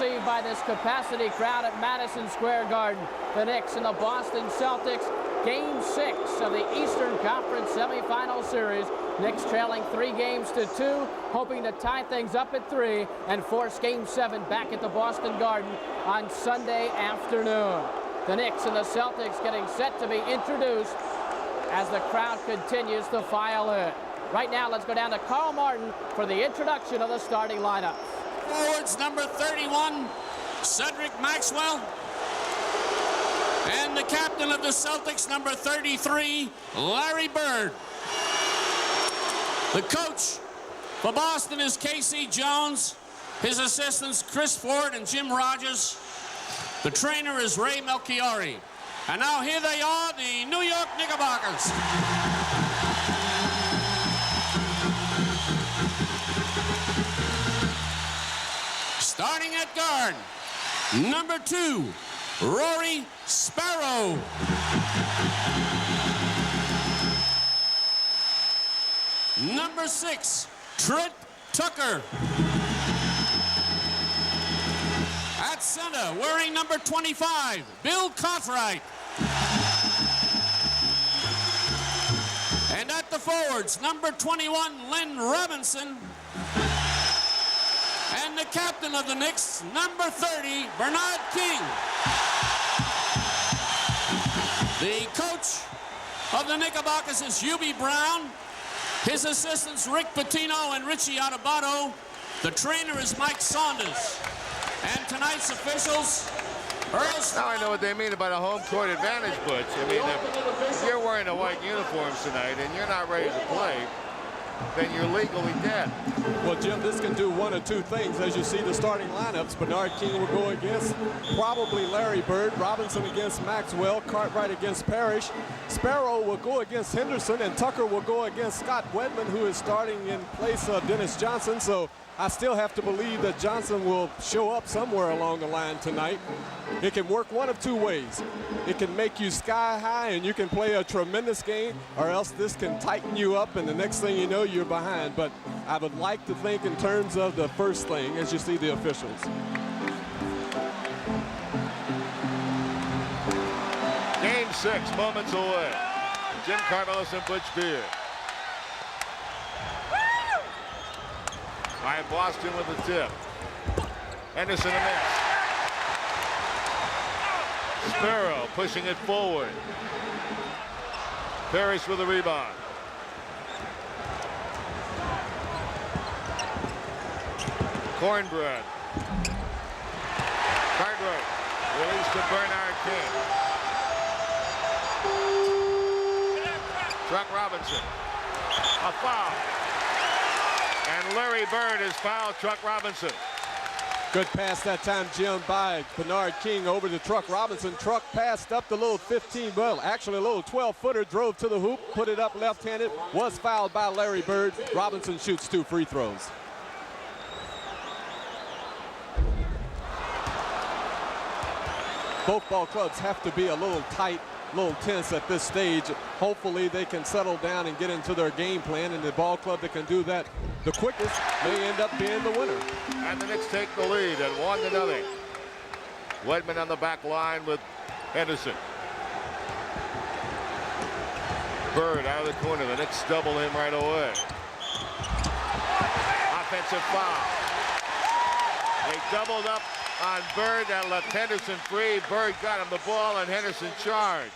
received by this capacity crowd at Madison Square Garden. The Knicks and the Boston Celtics, Game 6 of the Eastern Conference Semifinal Series. Knicks trailing 3-2, hoping to tie things up at 3 and force Game 7 back at the Boston Garden on Sunday afternoon. The Knicks and the Celtics getting set to be introduced as the crowd continues to file in. Right now, let's go down to Carl Martin for the introduction of the starting lineup. Forwards, number 31, Cedric Maxwell. And the captain of the Celtics, number 33, Larry Bird. The coach for Boston is K.C. Jones. His assistants, Chris Ford and Jim Rogers. The trainer is Ray Melchiori. And now here they are, the New York Knickerbockers. Starting at guard, number 2, Rory Sparrow. Number 6, Trent Tucker. At center, wearing number 25, Bill Cartwright. And at the forwards, number 21, Len Robinson. And the captain of the Knicks, number 30, Bernard King. The coach of the Knickerbockers is Hubie Brown. His assistants, Rick Pitino and Richie Adubato. The trainer is Mike Saunders. And tonight's officials, Earl Strong. Now I know what they mean about a home court advantage, Butch. I mean, if you're wearing the white uniforms tonight and you're not ready to play, then you're legally dead. Well, Jim, this can do one of two things. As you see the starting lineups, Bernard King will go against probably Larry Bird, Robinson against Maxwell, Cartwright against Parrish, Sparrow will go against Henderson, and Tucker will go against Scott Wedman, who is starting in place of Dennis Johnson. So I still have to believe that Johnson will show up somewhere along the line tonight. It can work one of two ways. It can make you sky high and you can play a tremendous game, or else this can tighten you up and the next thing you know, you're behind. But I would like to think in terms of the first thing as you see the officials. Game 6, moments away. Jim Carmelos and Butch Beard. By Boston with the tip. Henderson a miss. Sparrow pushing it forward. Parrish with a rebound. Cornbread. Cartwright. Release to Bernard King. Chuck Robinson. A foul. And Larry Bird has fouled Chuck Robinson. Good pass that time, Jim, by Bernard King over to Truck Robinson. Truck passed up the little 15, well, actually a little 12-footer, drove to the hoop, put it up left-handed, was fouled by Larry Bird. Robinson shoots 2 free throws. Both ball clubs have to be a little tight, a little tense at this stage. Hopefully they can settle down and get into their game plan, and the ball club that can do that the quickest may end up being the winner. And the Knicks take the lead at 1-0. Wedman on the back line with Henderson. Bird out of the corner. The Knicks double him right away. Offensive foul. They doubled up on Bird. That left Henderson free. Bird got him the ball, and Henderson charged.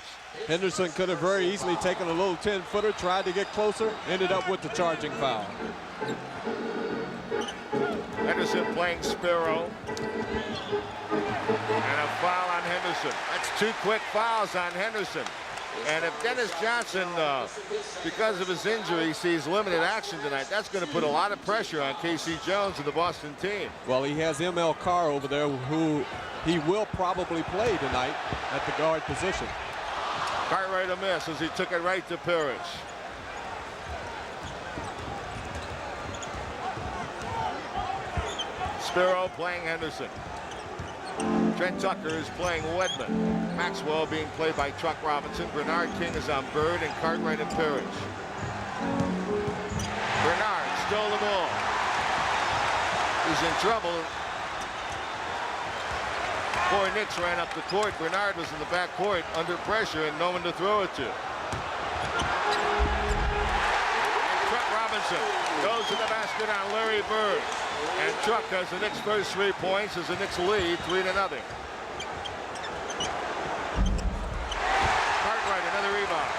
Henderson could have very easily taken a little 10-footer, tried to get closer, ended up with the charging foul. Henderson playing Sparrow. And a foul on Henderson. That's 2 quick fouls on Henderson. And if Dennis Johnson, because of his injury, sees limited action tonight, that's going to put a lot of pressure on K.C. Jones and the Boston team. Well, he has M.L. Carr over there, who he will probably play tonight at the guard position. Cartwright a miss as he took it right to Parrish. Sparrow playing Henderson. Trent Tucker is playing Wedman. Maxwell being played by Chuck Robinson. Bernard King is on Bird, and Cartwright and Parrish. Bernard stole the ball. He's in trouble. Before Knicks ran up the court, Bernard was in the back court under pressure and no one to throw it to. Chuck Robinson goes to the basket on Larry Bird. And Chuck has the Knicks' first 3 points as the Knicks lead 3-0. Cartwright, another rebound.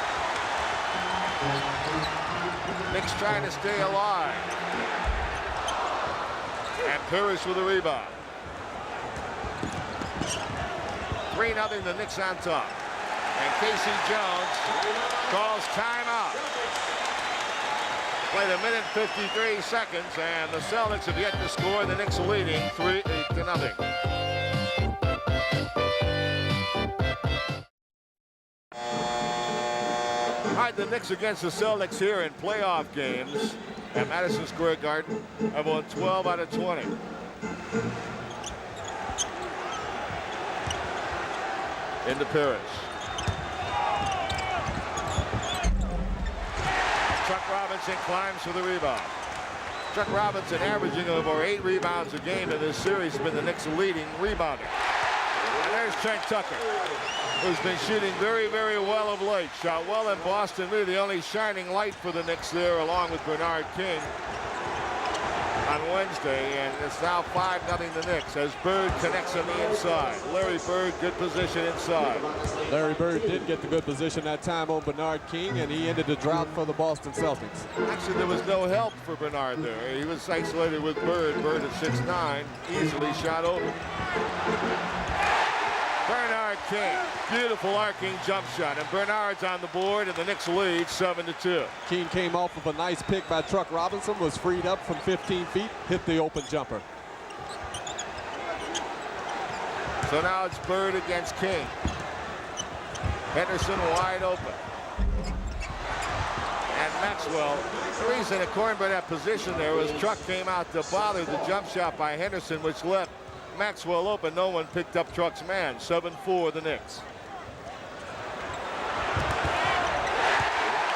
Knicks trying to stay alive. And Parrish with a rebound. 3-0, the Knicks on top. And Casey Jones calls timeout. Played 1 minute 53 seconds, and the Celtics have yet to score. The Knicks leading 3-0. All right, the Knicks against the Celtics here in playoff games at Madison Square Garden have won 12 out of 20. Into Parrish. Chuck Robinson climbs for the rebound. Chuck Robinson averaging over 8 rebounds a game in this series, has been the Knicks' leading rebounder. And there's Trent Tucker, who's been shooting very, very well of late. Shot well in Boston, really the only shining light for the Knicks there, along with Bernard King on Wednesday, and it's now 5-0 the Knicks as Bird connects on the inside. Larry Bird, good position inside. Larry Bird did get the good position that time on Bernard King, and he ended the drought for the Boston Celtics. Actually, there was no help for Bernard there. He was isolated with Bird. Bird at 6'9", easily shot over. Bernard King, beautiful arcing jump shot, and Bernard's on the board, and the Knicks lead 7-2. King came off of a nice pick by Chuck Robinson, was freed up from 15 feet, hit the open jumper. So now it's Bird against King. Henderson wide open. And Maxwell, the reason according to that position there was Chuck came out to bother the jump shot by Henderson, which left Maxwell open. No one picked up Truck's man. 7-4 the Knicks.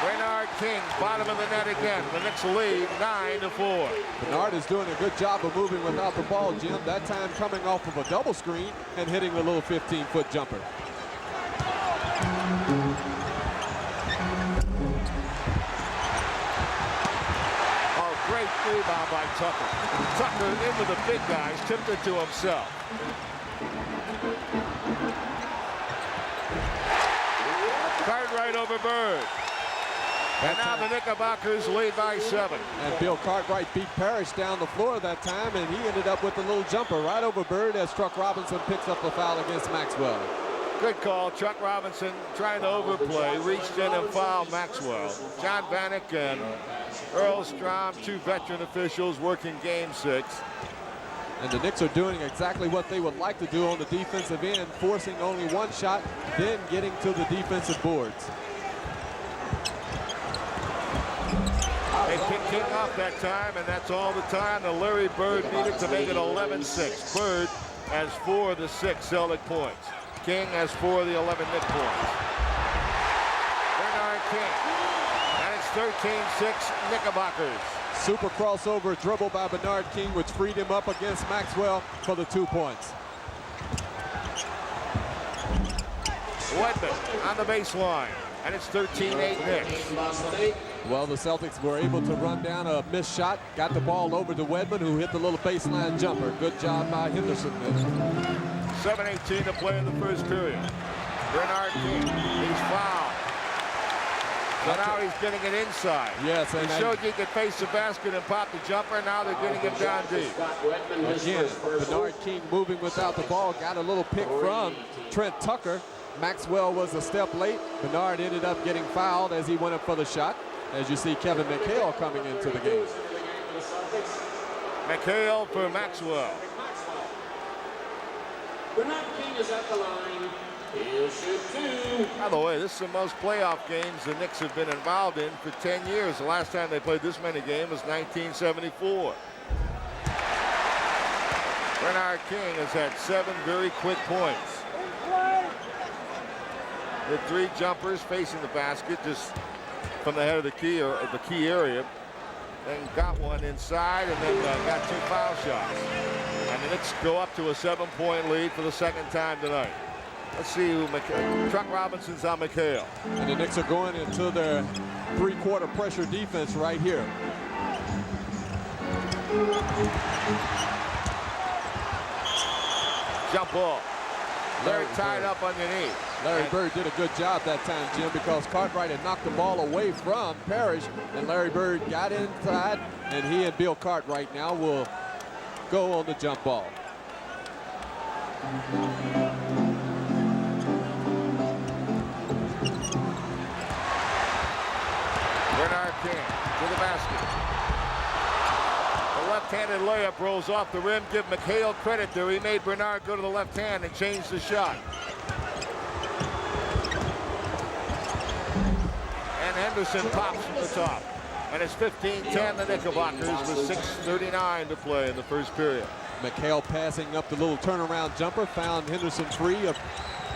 Bernard King, bottom of the net again. The Knicks lead 9-4. Bernard is doing a good job of moving without the ball, Jim. That time coming off of a double screen and hitting the little 15-foot jumper. Great rebound by Tucker. Tucker in with the big guys, tipped it to himself. Cartwright over Bird. And now the Knickerbockers lead by 7. And Bill Cartwright beat Parrish down the floor that time, and he ended up with a little jumper right over Bird as Chuck Robinson picks up the foul against Maxwell. Good call. Chuck Robinson trying to overplay, reached in and fouled Maxwell. John Vanek and Earl Strom, 2 veteran officials working game 6. And the Knicks are doing exactly what they would like to do on the defensive end, forcing only 1 shot, then getting to the defensive boards. They picked King off that time, and that's all the time that Larry Bird needed to make it 11-6. Bird has 4 of the 6 Celtic points. King has 4 of the 11 Knick points. Bernard King. And it's 13-6 Knickerbockers. Super crossover dribble by Bernard King, which freed him up against Maxwell for the 2 points. Wedman on the baseline. And it's 13-8 Knicks. Well, the Celtics were able to run down a missed shot, got the ball over to Wedman, who hit the little baseline jumper. Good job by Henderson there. 7:18 to play in the first period. Bernard King, he's fouled. So now he's getting it inside. Yes, and he showed you could face the basket and pop the jumper. Now they're getting him down deep. Again, Bernard King moving without the ball, got a little pick from Trent Tucker. Maxwell was a step late. Bernard ended up getting fouled as he went up for the shot. As you see Kevin McHale coming into the game. McHale for Maxwell. Bernard King is at the line. He'll shoot 2. By the way, this is the most playoff games the Knicks have been involved in for 10 years. The last time they played this many games was 1974. Bernard King has had 7 very quick points. The 3 jumpers facing the basket just from the head of the key or the key area. Then got one inside and then got 2 foul shots. And the Knicks go up to a 7-point lead for the second time tonight. Let's see who Truck Robinson's on McHale. And the Knicks are going into their three-quarter pressure defense right here. Jump ball. Larry tied up underneath. Larry Bird did a good job that time, Jim, because Cartwright had knocked the ball away from Parrish, and Larry Bird got inside, and he and Bill Cartwright now will go on the jump ball. Bernard King to the basket. The left-handed layup rolls off the rim. Give McHale credit there. He made Bernard go to the left hand and change the shot. And Henderson pops from the top. And it's 15-10 the Knickerbockers with 6:39 to play in the first period. McHale passing up the little turnaround jumper, found Henderson free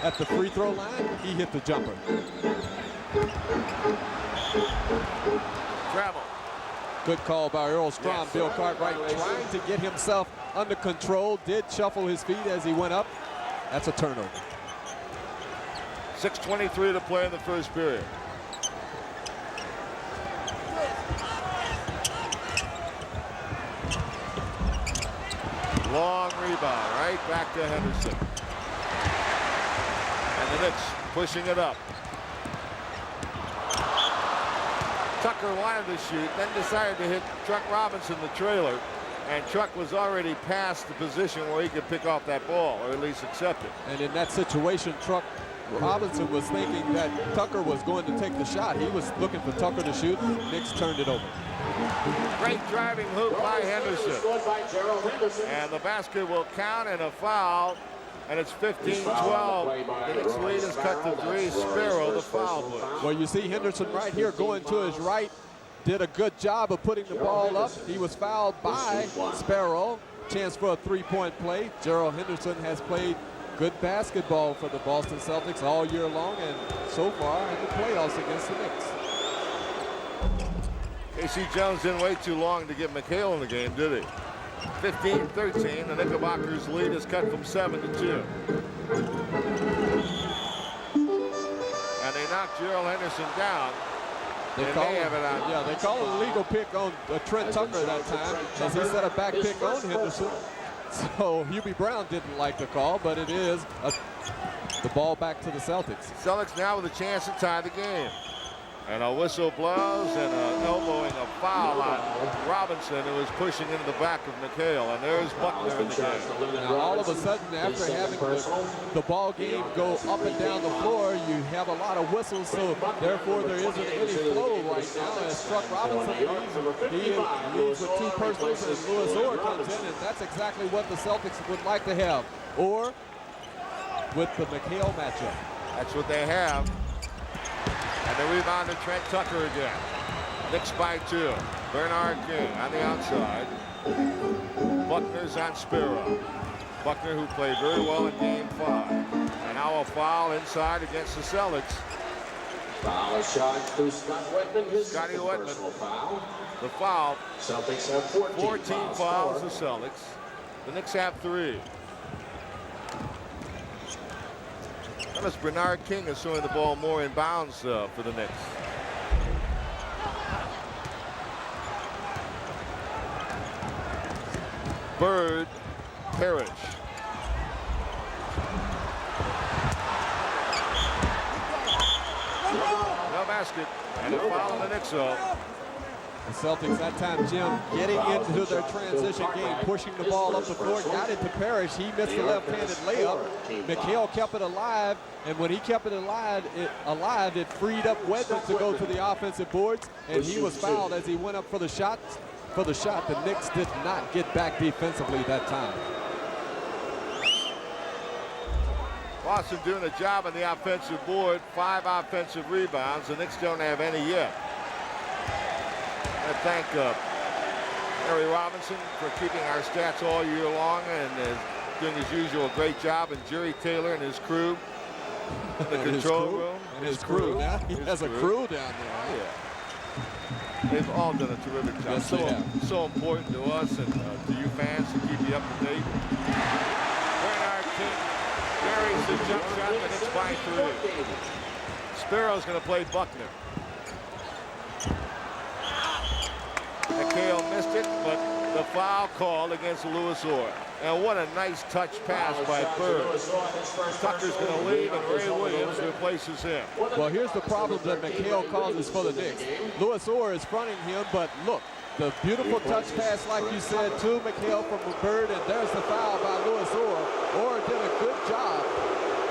at the free throw line. He hit the jumper. Travel. Good call by Earl Strom. Yes. Bill Cartwright trying to get himself under control. Did shuffle his feet as he went up. That's a turnover. 6:23 to play in the first period. Long rebound, right back to Henderson. And the Knicks pushing it up. Tucker wanted to shoot, then decided to hit Truck Robinson, the trailer. And Truck was already past the position where he could pick off that ball, or at least accept it. And in that situation, Truck Robinson was thinking that Tucker was going to take the shot. He was looking for Tucker to shoot. Knicks turned it over. Great driving hoop by Henderson. And the basket will count and a foul. And it's 15-12. The Knicks lead is cut to 3. Sparrow, the foul push. Well, you see Henderson right here going to his right. Did a good job of putting the ball up. He was fouled by Sparrow. Chance for a three-point play. Gerald Henderson has played good basketball for the Boston Celtics all year long, and so far in the playoffs against the Knicks. K.C. Jones didn't wait too long to get McHale in the game, did he? 15-13. The Knickerbockers lead is cut from 7 to 2. And they knocked Gerald Henderson down. They call it a legal pick on Trent Tucker that time, as he set a back pick on Henderson. So Hubie Brown didn't like the call, but it is the ball back to the Celtics. Celtics now with a chance to tie the game. And a whistle blows and elbowing a foul on Robinson, who was pushing into the back of McHale. And there's Buckner in the game. Now all of a sudden, after having the ball game go up and down the floor, you have a lot of whistles, so therefore there isn't any flow right now. As Truck Robinson leaves with two personals, and Louis Orr comes in, and that's exactly what the Celtics would like to have. Orr with the McHale matchup. That's what they have. And the rebound to Trent Tucker again. Knicks by 2. Bernard King on the outside. Buckner's on Sparrow. Buckner, who played very well in Game 5. And now a foul inside against the Celtics. Foul shot to Scott Whitman. Scotty Whitman. Foul. The foul. Celtics have 14 fouls, the Celtics. The Knicks have 3. Notice Bernard King is throwing the ball more in bounds for the Knicks. Bird, Parrish. No basket. And a foul on the Knicks though. The Celtics that time, Jim, getting into their transition game, pushing the ball up the floor, got it to Parrish. He missed the left-handed layup. McHale kept it alive, and when he kept it alive, it freed up Wedman to go to the offensive boards, and he was fouled as he went up for the shot. The Knicks did not get back defensively that time. Boston doing a job on the offensive board, 5 offensive rebounds. The Knicks don't have any yet. I thank Harry Robinson for keeping our stats all year long and doing his usual great job, and Jerry Taylor and his crew in the control room. And his crew. Now he has a crew down there. Yeah. They've all done a terrific job. Yes, they have. So important to us and to you fans to keep you up to date. Bernard King carries the jump shot, and it's by 3. Sparrow's going to play Buckner. McHale missed it, but the foul called against Lewis Orr. And what a nice touch pass by Bird. Tucker's going to leave, and Ray Williams replaces him. Well, here's the problem that McHale causes for the Knicks. Lewis Orr is fronting him, but look, the beautiful touch pass, like you said, to McHale from Bird, and there's the foul by Lewis Orr. Orr did a good job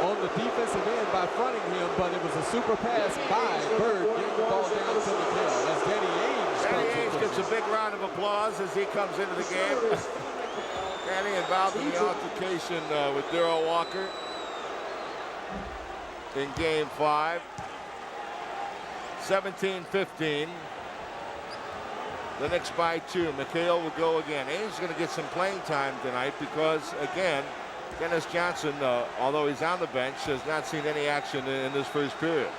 on the defensive end by fronting him, but it was a super pass by Bird getting the ball down to McHale. That's Danny Ainge. Danny Ainge gets a big round of applause as he comes into the game. Danny involved in the altercation with Darrell Walker in Game 5. 17-15. The Knicks by 2. McHale will go again. Ainge is going to get some playing time tonight because, again, Dennis Johnson, although he's on the bench, has not seen any action in this first period.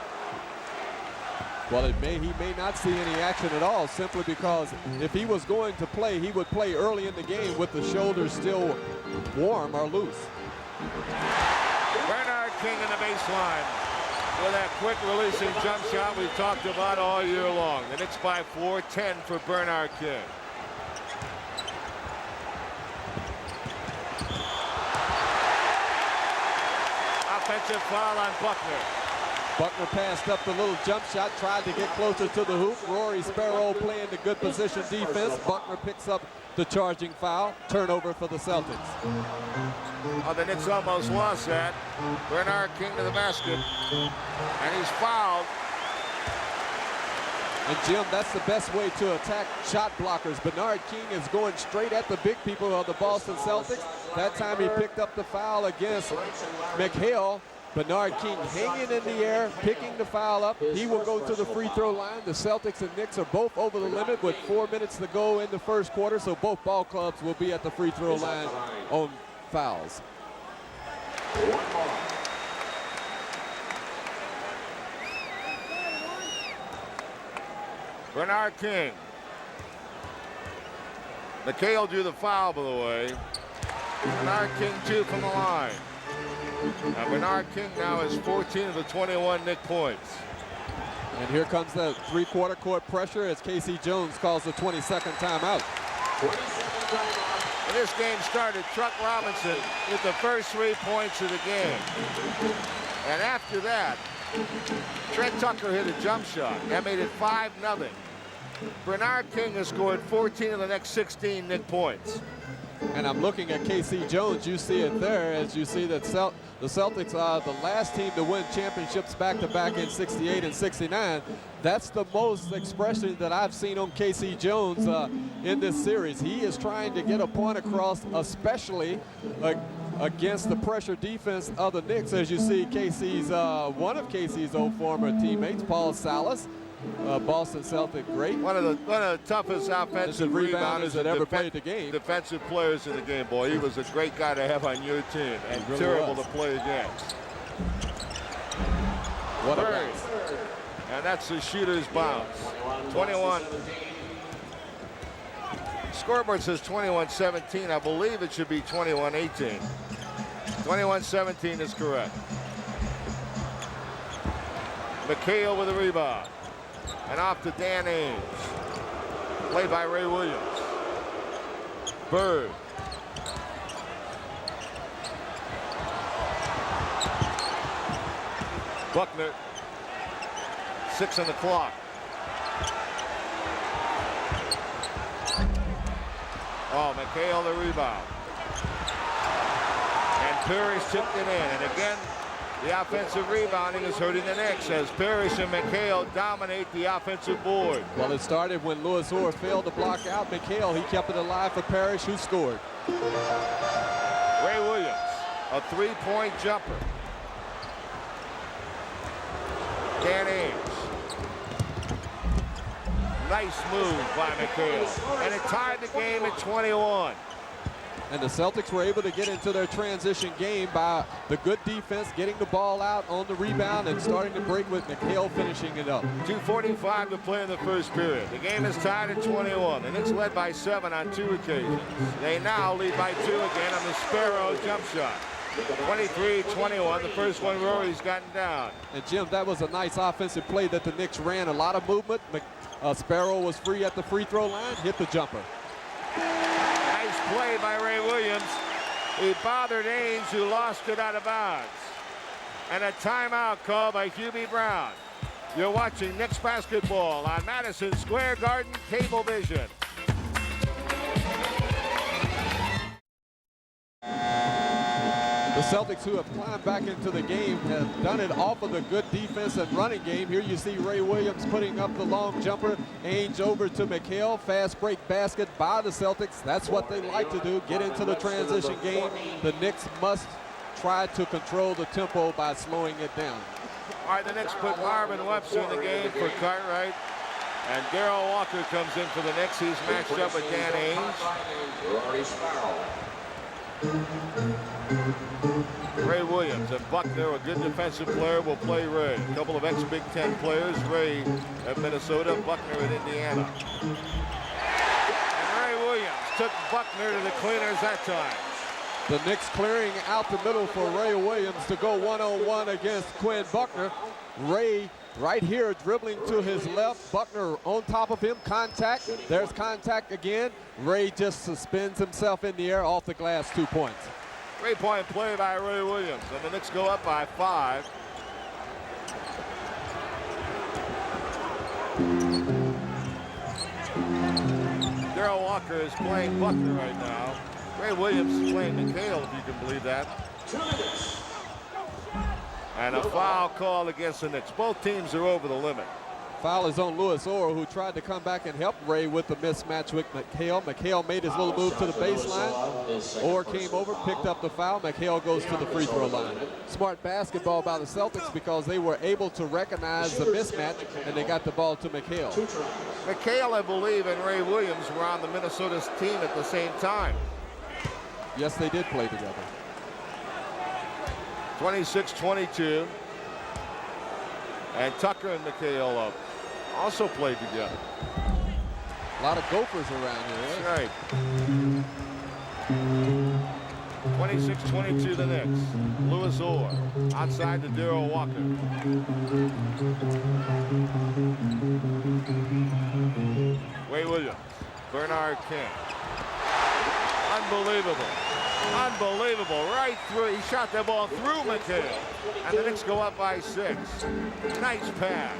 Well, he may not see any action at all, simply because if he was going to play, he would play early in the game with the shoulders still warm or loose. Bernard King in the baseline with that quick releasing jump shot we've talked about all year long. The Knicks by 4, 10 for Bernard King. Offensive foul on Buckner. Buckner passed up the little jump shot, tried to get closer to the hoop. Rory Sparrow playing the good position defense. Buckner picks up the charging foul. Turnover for the Celtics. Oh, the Knicks almost lost that. Bernard King to the basket. And he's fouled. And Jim, that's the best way to attack shot blockers. Bernard King is going straight at the big people of the Boston Celtics. That time he picked up the foul against McHale. Bernard King hanging in the air, picking the foul up. He will go to the free throw line. The Celtics and Knicks are both over the limit with 4 minutes to go in the first quarter, so both ball clubs will be at the free throw line on fouls. Bernard King. McHale drew the foul, by the way. Bernard King 2 from the line. Now Bernard King now has 14 of the 21 Knick points. And here comes the three-quarter court pressure as Casey Jones calls the 22nd timeout. When this game started, Truck Robinson with the first 3 points of the game. And after that, Trent Tucker hit a jump shot. That made it 5-0. Bernard King has scored 14 of the next 16 Knick points. And I'm looking at KC Jones. You see it there as you see that the Celtics are the last team to win championships back-to-back in 68 and 69. That's the most expression that I've seen on KC Jones in this series. He is trying to get a point across, especially against the pressure defense of the Knicks. As you see, one of KC's old former teammates, Paul Salas, Boston Celtic great. One of the toughest offensive rebounders that ever played the game. Defensive players in the game, boy. He was a great guy to have on your team and really terrible to play against. What a bounce. And that's the shooter's bounce. 21. Scoreboard says 21-17. I believe it should be 21-18. 21-17 is correct. McHale with a rebound. And off to Dan Ainge. Played by Ray Williams. Bird. Buckner. 6 on the clock. Oh, McHale the rebound. And Parrish tipped it in. And again, the offensive rebounding is hurting the Knicks as Parrish and McHale dominate the offensive board. Well, it started when Lewis Orr failed to block out McHale. He kept it alive for Parrish, who scored. Ray Williams, a three-point jumper. Dan Ainge. Nice move by McHale. And it tied the game at 21. And the Celtics were able to get into their transition game by the good defense, getting the ball out on the rebound and starting to break with McHale finishing it up. 2:45 to play in the first period. The game is tied at 21. The Knicks led by 7 on 2 occasions. They now lead by 2 again on the Sparrow jump shot. 23-21, the first one Rory's gotten down. And Jim, that was a nice offensive play that the Knicks ran. A lot of movement. Sparrow was free at the free throw line, hit the jumper. Nice play by Ray Williams. He bothered Ainge, who lost it out of bounds. And a timeout call by Hubie Brown. You're watching Knicks basketball on Madison Square Garden Cablevision. The Celtics, who have climbed back into the game, have done it off of the good defense and running game. Here you see Ray Williams putting up the long jumper. Ainge over to McHale. Fast break basket by the Celtics. That's what they like to do, get into the transition game. The Knicks must try to control the tempo by slowing it down. All right, the Knicks put Marvin Webster in the game for Cartwright. And Darrell Walker comes in for the Knicks. He's matched up with Dan Ainge. Ray Williams and Buckner, a good defensive player, will play Ray. A couple of ex-Big Ten players, Ray at Minnesota, Buckner at Indiana. And Ray Williams took Buckner to the cleaners that time. The Knicks clearing out the middle for Ray Williams to go one-on-one against Quinn Buckner. Ray right here dribbling to his left. Buckner on top of him. Contact. There's contact again. Ray just suspends himself in the air off the glass. 2 points. 3-point play by Ray Williams. And the Knicks go up by 5. Darrell Walker is playing Buckner right now. Ray Williams is playing McHale, if you can believe that. And a foul call against the Knicks. Both teams are over the limit. Foul is on Louis Orr, who tried to come back and help Ray with the mismatch with McHale. McHale made his little move to the baseline. Orr came over, picked up the foul. McHale goes to the free throw line. Smart basketball by the Celtics because they were able to recognize the mismatch, and they got the ball to McHale. McHale, I believe, and Ray Williams were on the Minnesota team at the same time. Yes, they did play together. 26-22. And Tucker and McHale also played together. A lot of Gophers around here. That's right. 26-22 the Knicks. Louis Orr outside to Darrell Walker. Ray Williams. Bernard King. Unbelievable. Unbelievable. Right through. He shot that ball through McHale. And the Knicks go up by 6. Nice pass.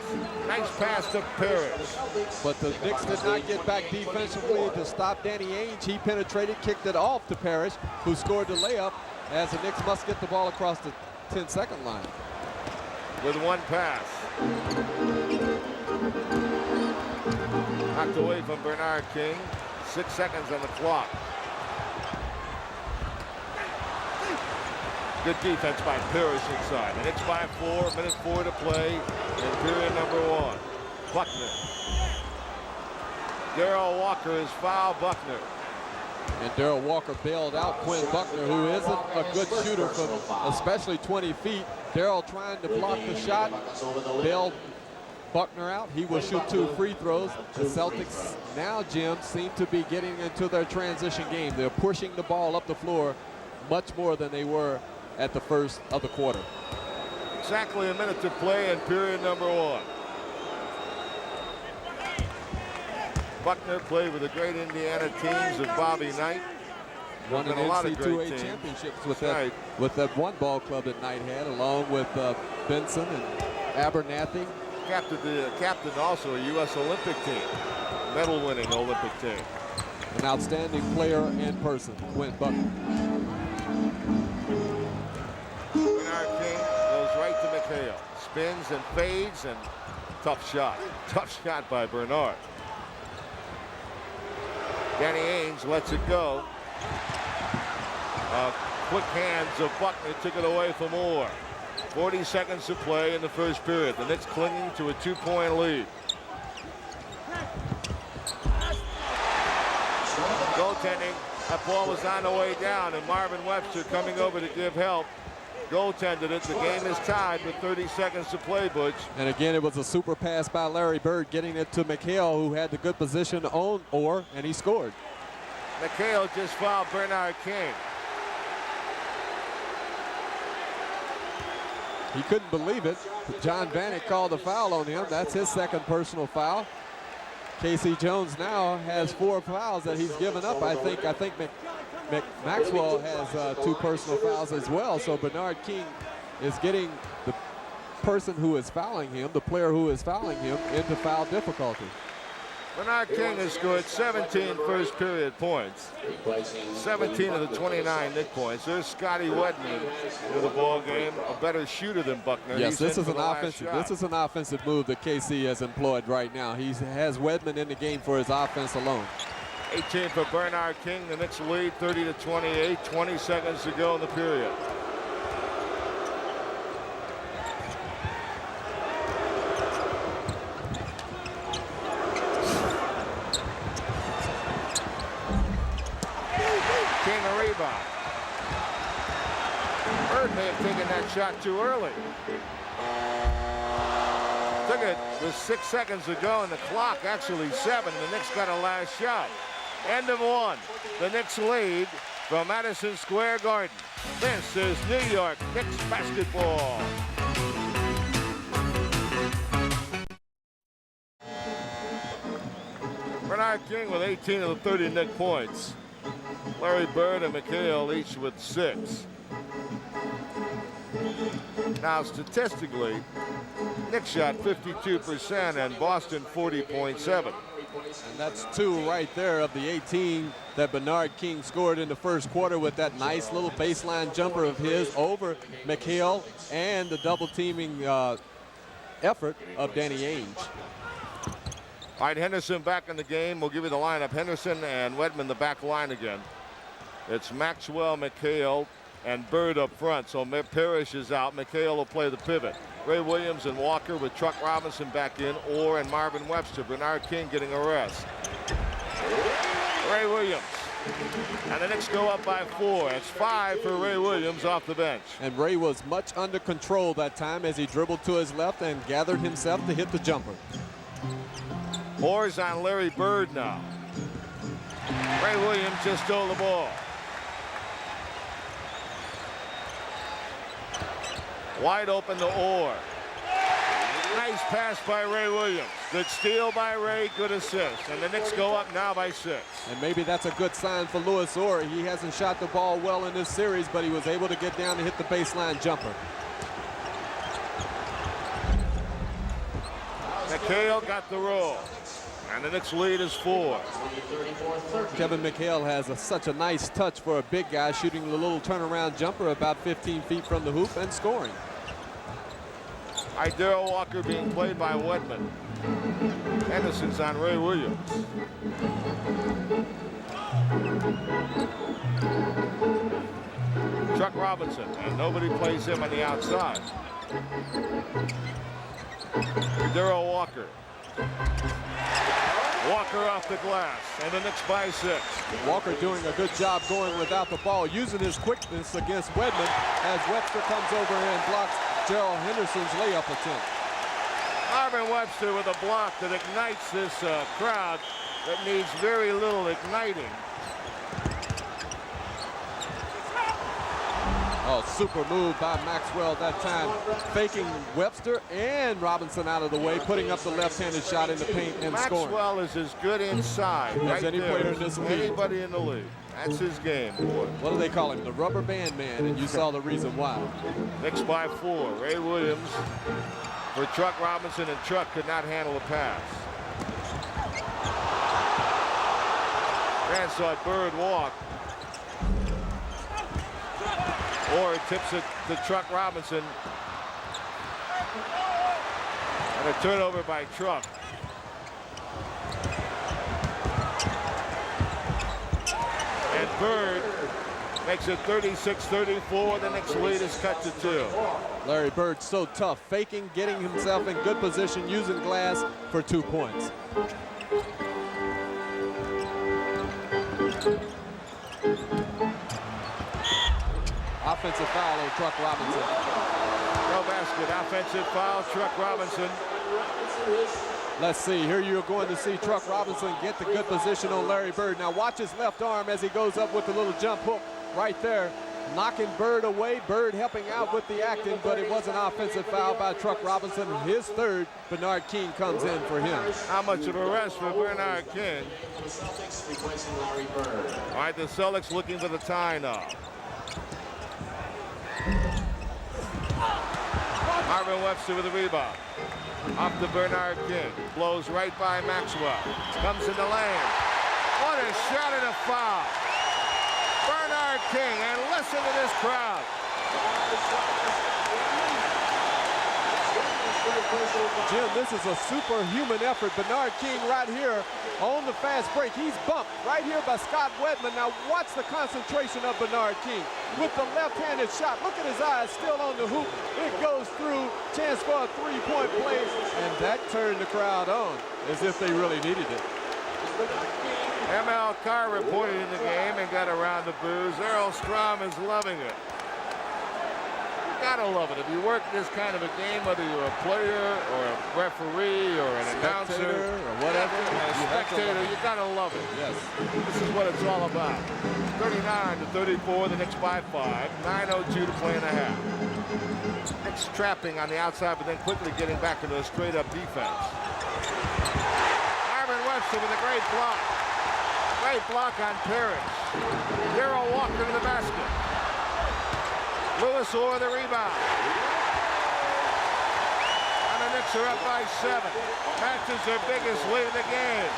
Nice pass to Parrish. But the Knicks did not get back defensively to stop Danny Ainge. He penetrated, kicked it off to Parrish, who scored the layup, as the Knicks must get the ball across the 10-second line. With one pass. Knocked away from Bernard King. 6 seconds on the clock. Good defense by Parrish inside. The Knicks by 4, minute 4 to play in period number 1. Buckner. Darrell Walker is foul Buckner. And Darrell Walker bailed out Quinn Buckner, who isn't a good shooter from especially 20 feet. Darrell trying to block the shot, bailed Buckner out. He will shoot 2 free throws. The Celtics now, Jim, seem to be getting into their transition game. They're pushing the ball up the floor much more than they were at the first of the quarter. Exactly a minute to play in period number 1. Buckner played with the great Indiana teams of Bobby Knight. Won an a lot of great NCAA teams. championships with that one ball club that Knight had, along with Benson and Abernathy. Captain also a U.S. Olympic team, medal-winning Olympic team. An outstanding player in person, Quinn Buckner. Bernard King goes right to McHale. Spins and fades, and tough shot. Tough shot by Bernard. Danny Ainge lets it go. Quick hands of Buckner took it away from Orr. 40 seconds to play in the first period. The Knicks clinging to a 2-point lead. Goaltending That ball was on the way down, and Marvin Webster coming over to give help. Goaltended it. The game is tied with 30 seconds to play, Butch. And again, it was a super pass by Larry Bird, getting it to McHale, who had the good position on Orr, and he scored. McHale just fouled Bernard King. He couldn't believe it. John Vanek called a foul on him. That's his second personal foul. Casey Jones now has 4 fouls that he's given up. I think Maxwell has 2 personal fouls as well. So Bernard King is getting the person who is fouling him, the player who is fouling him, into foul difficulty. Bernard King has scored 17 first period points. 17 of the 29 Knick points. There's Scotty Wedman in the ball game, a better shooter than Buckner. Yes, He's this is an offensive move that KC has employed right now. He has Wedman in the game for his offense alone. 18 for Bernard King. The Knicks lead 30-28. 20 seconds to go in the period. King a rebound. Bird may have taken that shot too early. Took it with 6 seconds to go, and the clock actually 7. The Knicks got a last shot. End of 1. The Knicks lead from Madison Square Garden. This is New York Knicks basketball. Bernard King with 18 of the 30 Knick points. Larry Bird and McHale each with 6. Now statistically, Knicks shot 52% and Boston 40.7. And that's 2 right there of the 18 that Bernard King scored in the first quarter with that nice little baseline jumper of his over McHale and the double teaming effort of Danny Ainge. All right, Henderson back in the game. We'll give you the lineup. Henderson and Wedman the back line again. It's Maxwell, McHale, and Bird up front. So Parrish is out. McHale will play the pivot. Ray Williams and Walker with Truck Robinson back in. Orr and Marvin Webster. Bernard King getting a rest. Ray Williams. And the Knicks go up by 4. It's 5 for Ray Williams off the bench. And Ray was much under control that time as he dribbled to his left and gathered himself to hit the jumper. Orr's on Larry Bird now. Ray Williams just stole the ball. Wide open to Orr. Nice pass by Ray Williams. Good steal by Ray, good assist. And the Knicks go up now by 6. And maybe that's a good sign for Louis Orr. He hasn't shot the ball well in this series, but he was able to get down and hit the baseline jumper. McHale got the roll. And the Knicks lead is 4. Kevin McHale has such a nice touch for a big guy, shooting a little turnaround jumper about 15 feet from the hoop and scoring. Darryl Walker being played by Wedman. Henderson's on Ray Williams. Chuck Robinson, and nobody plays him on the outside. Darryl Walker. Walker off the glass, and the Knicks by 6. Walker doing a good job going without the ball, using his quickness against Wedman as Webster comes over and blocks Gerald Henderson's layup attempt. Marvin Webster with a block that ignites this crowd that needs very little igniting. Oh, super move by Maxwell that time, faking Webster and Robinson out of the way, putting up the left-handed shot in the paint and scoring. Maxwell is as good inside as any player in this league. Anybody in the league. That's his game, boy. What do they call him? The rubber band man, and you saw the reason why. Knicks by 4. Ray Williams for Truck Robinson, and Truck could not handle the pass. Man saw Bird walk. Or tips it to Truck Robinson. And a turnover by Truck. And Bird makes it 36-34. The Knicks lead is cut to 2. Larry Bird so tough, faking, getting himself in good position, using glass for 2 points. offensive foul on Truck Robinson. No basket. Offensive foul. Truck Robinson. Let's see. Here you're going to see Truck Robinson get the good position on Larry Bird. Now watch his left arm as he goes up with the little jump hook right there, knocking Bird away. Bird helping out with the acting, but it was an offensive foul by Truck Robinson. His third. Bernard King comes in for him. How much of a rest for Bernard King? All right, the Celtics looking for the tie now. Marvin Webster with the rebound. Off to Bernard King. Blows right by Maxwell. Comes in the lane. What a shot and a foul. Bernard King, and listen to this crowd. Jim, this is a superhuman effort. Bernard King right here on the fast break. He's bumped right here by Scott Wedman. Now watch the concentration of Bernard King with the left-handed shot. Look at his eyes still on the hoop. It goes through. Chance for a three-point play. And that turned the crowd on as if they really needed it. ML Carr reported in the game and got around the booze. Earl Strom is loving it. You gotta love it. If you work this kind of a game, whether you're a player or a referee or an announcer or whatever, a spectator, you gotta love it. Yes. This is what it's all about. 39-34, the Knicks by 5. 9:02 to play in the half. Knicks trapping on the outside, but then quickly getting back into a straight-up defense. Marvin Webster with a great block. Great block on Parrish. Darrell Walker to the basket. Lewis Orr the rebound. And the Knicks are up by 7. Matches their biggest lead of the game.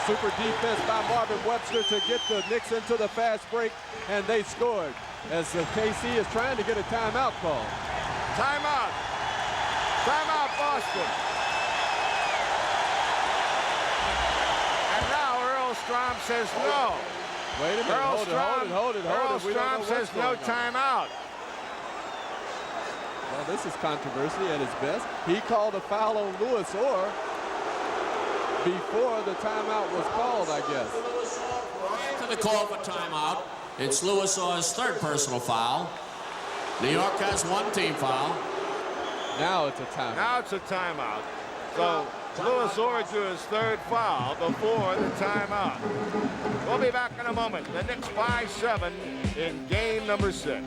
Super defense by Marvin Webster to get the Knicks into the fast break, and they scored as the KC is trying to get a timeout call. Timeout. Timeout, Boston. And now Earl Strom says no. Wait a minute. Hold it. Earl Strom says no timeout. Well, this is controversy at its best. He called a foul on Lewis Orr before the timeout was called, I guess. To the call for timeout, it's Lewis Orr's third personal foul. New York has one team foul. Now it's a timeout. Now it's a timeout. So Lewis Orr drew his third foul before the timeout. We'll be back in a moment. The Knicks by 7 in game number 6.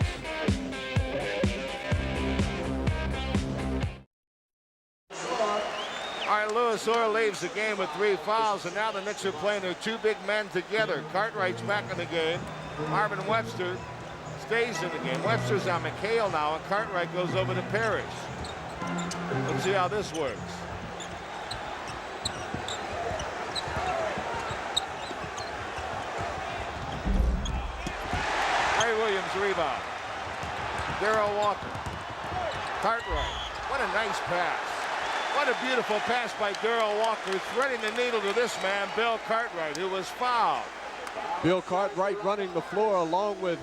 All right, Lewis Orr leaves the game with 3 fouls, and now the Knicks are playing their 2 big men together. Cartwright's back in the game. Marvin Webster stays in the game. Webster's on McHale now, and Cartwright goes over to Parrish. Let's see how this works. Ray Williams rebound. Darrell Walker. Cartwright. What a nice pass. What a beautiful pass by Darrell Walker, threading the needle to this man, Bill Cartwright, who was fouled. Bill Cartwright running the floor along with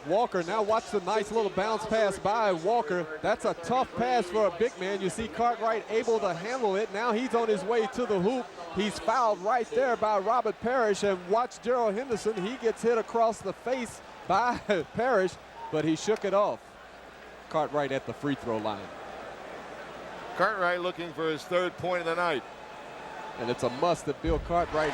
Walker. Now watch the nice little bounce pass by Walker. That's a tough pass for a big man. You see Cartwright able to handle it. Now he's on his way to the hoop. He's fouled right there by Robert Parrish. And watch Gerald Henderson. He gets hit across the face by Parrish, but he shook it off. Cartwright at the free throw line. Cartwright looking for his 3rd point of the night. And it's a must that Bill Cartwright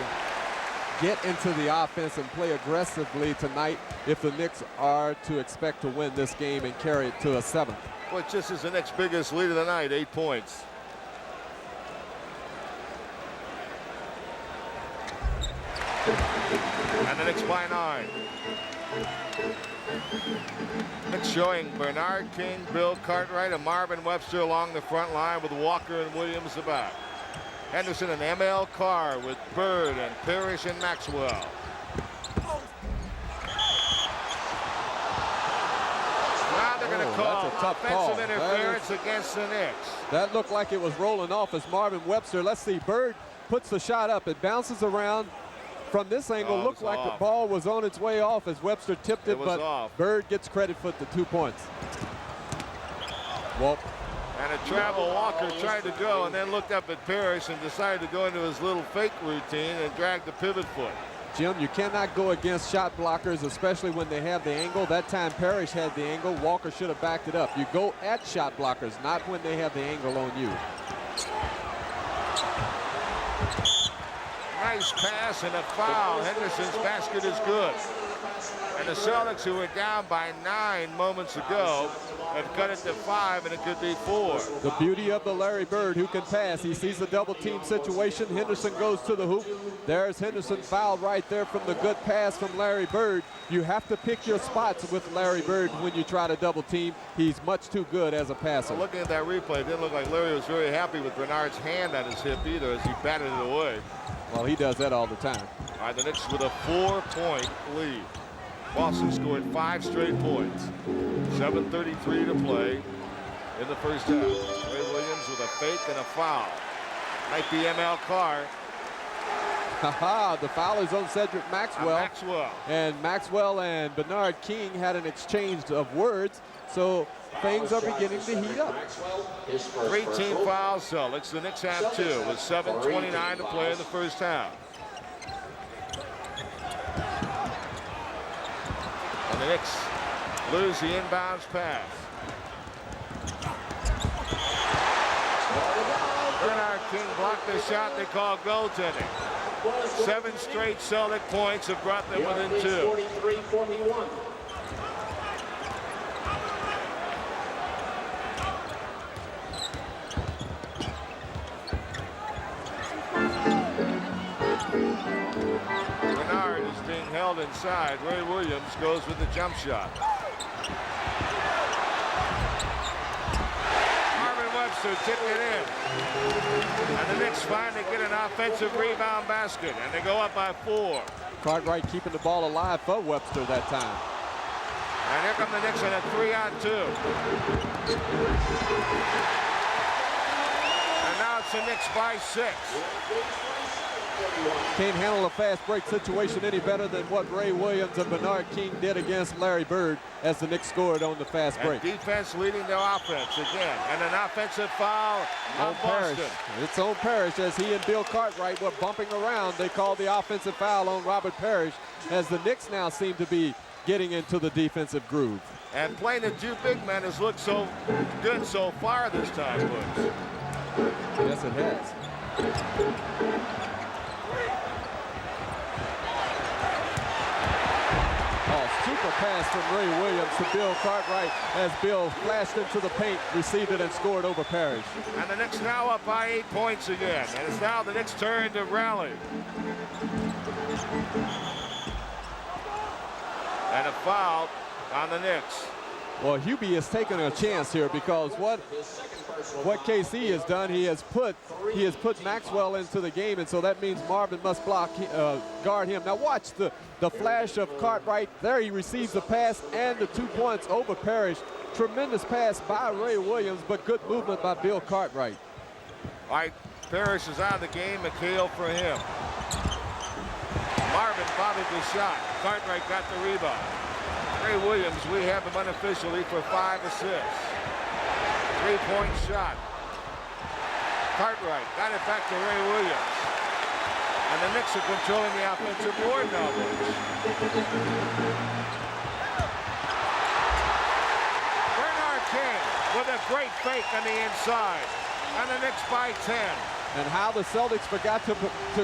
get into the offense and play aggressively tonight if the Knicks are to expect to win this game and carry it to a 7th. Which this is the Knicks' biggest lead of the night, 8 points. And the Knicks by 9. Knicks showing Bernard King, Bill Cartwright, and Marvin Webster along the front line with Walker and Williams the back. Henderson and ML Carr with Bird and Parrish and Maxwell. Now they're going to call offensive interference against the Knicks. That looked like it was rolling off as Marvin Webster. Let's see, Bird puts the shot up. It bounces around. From this angle, looked like the ball was on its way off as Webster tipped it, but Bird gets credit for the 2 points. Well, and a travel Walker tried to go and then looked up at Parrish and decided to go into his little fake routine and dragged the pivot foot. Jim, you cannot go against shot blockers, especially when they have the angle. That time Parrish had the angle. Walker should have backed it up. You go at shot blockers, not when they have the angle on you. Nice pass and a foul. Henderson's basket is good. And the Celtics, who were down by 9 moments ago, have cut it to 5, and it could be 4. The beauty of the Larry Bird, who can pass. He sees the double team situation. Henderson goes to the hoop. There's Henderson fouled right there from the good pass from Larry Bird. You have to pick your spots with Larry Bird when you try to double team. He's much too good as a passer. Well, looking at that replay, it didn't look like Larry was very happy with Bernard's hand on his hip either as he batted it away. Well, he does that all the time. All right, the Knicks with a 4-point lead. Boston scored 5 straight points. 7:33 to play in the first half. Ray Williams with a fake and a foul. Might be ML Carr. Haha, the foul is on Cedric Maxwell. Maxwell. And Maxwell and Bernard King had an exchange of words, so things are beginning to heat up. 3-team foul Celtics. The Knicks have 2 with 7:29 to play in the first half. And the Knicks lose the inbounds pass. Bernard King blocked the shot they call goaltending. 7 straight Celtic points have brought them within 2. 43-41. Bernard is being held inside. Ray Williams goes with the jump shot. Marvin Webster tipped it in. And the Knicks finally get an offensive rebound basket, and they go up by 4. Cartwright keeping the ball alive for Webster that time. And here come the Knicks in a 3-on-2. And now it's the Knicks by 6. Can't handle a fast break situation any better than what Ray Williams and Bernard King did against Larry Bird as the Knicks scored on the fast break. And defense leading their offense again. And an offensive foul on Parrish. Boston. It's on Parrish as he and Bill Cartwright were bumping around. They called the offensive foul on Robert Parrish as the Knicks now seem to be getting into the defensive groove. And playing the 2 big men has looked so good so far this time, Woods. Yes, it has. Super pass from Ray Williams to Bill Cartwright as Bill flashed into the paint, received it, and scored over Parrish. And the Knicks now up by 8 points again. And it's now the Knicks' turn to rally. And a foul on the Knicks. Well, Hubie has taken a chance here because what KC has done, he has put Maxwell into the game, and so that means Marvin must guard him. Now watch the flash of Cartwright. There he receives the pass and the 2 points over Parrish. Tremendous pass by Ray Williams, but good movement by Bill Cartwright. All right, Parrish is out of the game. McHale for him. Marvin bothered the shot. Cartwright got the rebound. Ray Williams, we have him unofficially for 5 assists. 3-point shot. Cartwright got it back to Ray Williams. And the Knicks are controlling the offensive board now. Bernard King with a great fake on the inside. And the Knicks by 10. And how the Celtics forgot to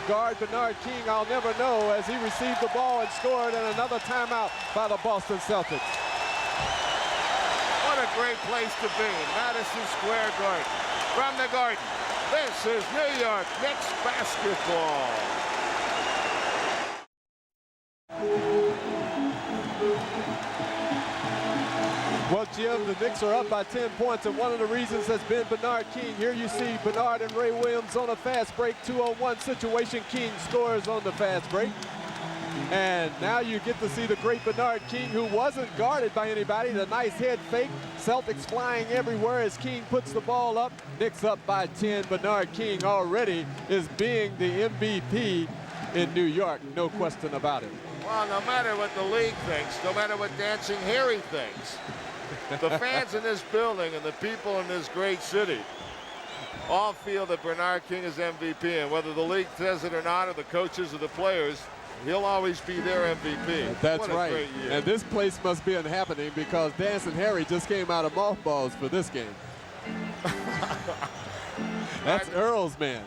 guard Bernard King, I'll never know, as he received the ball and scored, and another timeout by the Boston Celtics. What a great place to be, Madison Square Garden. From the Garden, this is New York Knicks basketball. Well, Jim, the Knicks are up by 10 points, and one of the reasons has been Bernard King. Here you see Bernard and Ray Williams on a fast break, 2-on-1 situation. King scores on the fast break. And now you get to see the great Bernard King, who wasn't guarded by anybody. The nice head fake. Celtics flying everywhere as King puts the ball up. Knicks up by 10. Bernard King already is being the MVP in New York. No question about it. Well, no matter what the league thinks, no matter what Dancing Harry thinks, the fans in this building and the people in this great city all feel that Bernard King is MVP. And whether the league says it or not, or the coaches or the players, He'll always be their MVP. That's what a right. Great year. And this place must be happening because Dancing Harry just came out of mothballs for this game. That's Earl's man.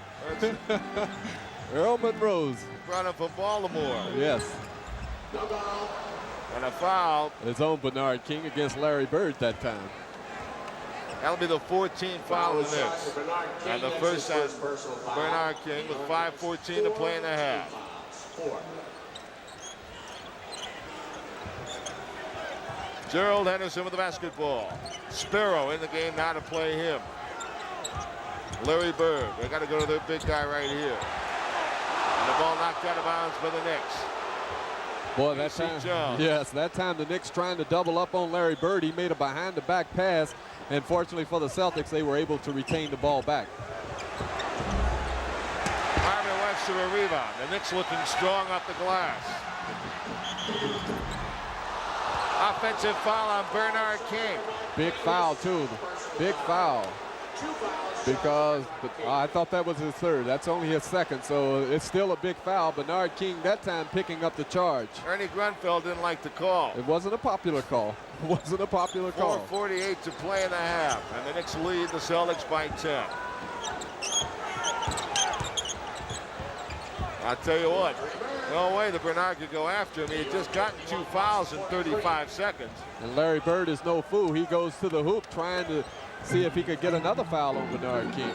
Earl Monroe's. Running from Baltimore. Yes. And a foul. His own Bernard King against Larry Bird that time. That'll be the 14th foul of the Knicks. And the first on Bernard King with 5:14 to play in the half. Gerald Henderson with the basketball. Sparrow in the game now to play him. Larry Bird. They got to go to their big guy right here. And the ball knocked out of bounds by the Knicks. Boy, that time, yes, that time the Knicks trying to double up on Larry Bird. He made a behind-the-back pass, and fortunately for the Celtics, they were able to retain the ball back. Marvin Webster a rebound. The Knicks looking strong off the glass. Offensive foul on Bernard King. Big foul, too. Big foul. Because I thought that was his third. That's only his second, so it's still a big foul. Bernard King that time picking up the charge. Ernie Grunfeld didn't like the call. It wasn't a popular call. It wasn't a popular call. 4:48 to play in the half, and the Knicks lead the Celtics by 10. I'll tell you what, no way that Bernard could go after him. He had just gotten 2 fouls in 35 seconds. And Larry Bird is no fool. He goes to the hoop trying to see if he could get another foul on Bernard King.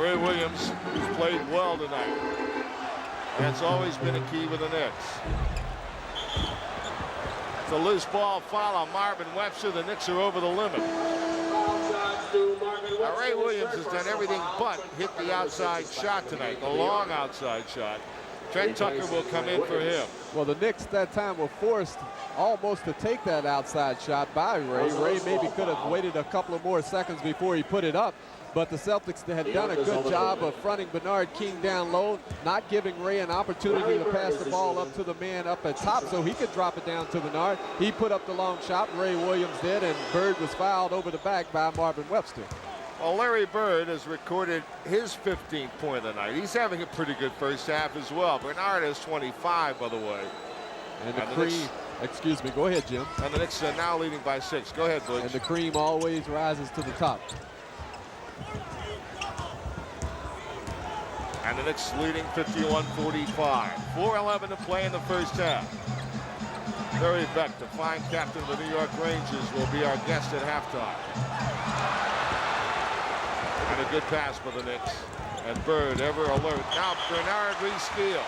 Ray Williams, who's played well tonight. That's always been a key with the Knicks. It's a loose ball foul on Marvin Webster. The Knicks are over the limit. Now, Ray Williams has done everything but hit the outside shot tonight, the long outside shot. Trent Tucker will come in for him. Well, the Knicks that time were forced almost to take that outside shot by Ray. Ray maybe could have waited a couple of more seconds before he put it up, but the Celtics had done a good job of fronting Bernard King down low, not giving Ray an opportunity to pass the ball up to the man up at top so he could drop it down to Bernard. He put up the long shot, Ray Williams did, and Bird was fouled over the back by Marvin Webster. Well, Larry Bird has recorded his 15th point of the night. He's having a pretty good first half as well. Bernard has 25, by the way. And the cream, excuse me, go ahead, Jim. And the Knicks are now leading by 6. Go ahead, Butch. And the cream always rises to the top. And the Knicks leading 51-45. 4:11 to play in the first half. Larry Beck, the fine captain of the New York Rangers, will be our guest at halftime. And a good pass for the Knicks. And Bird ever alert. Now Bernard re-steals.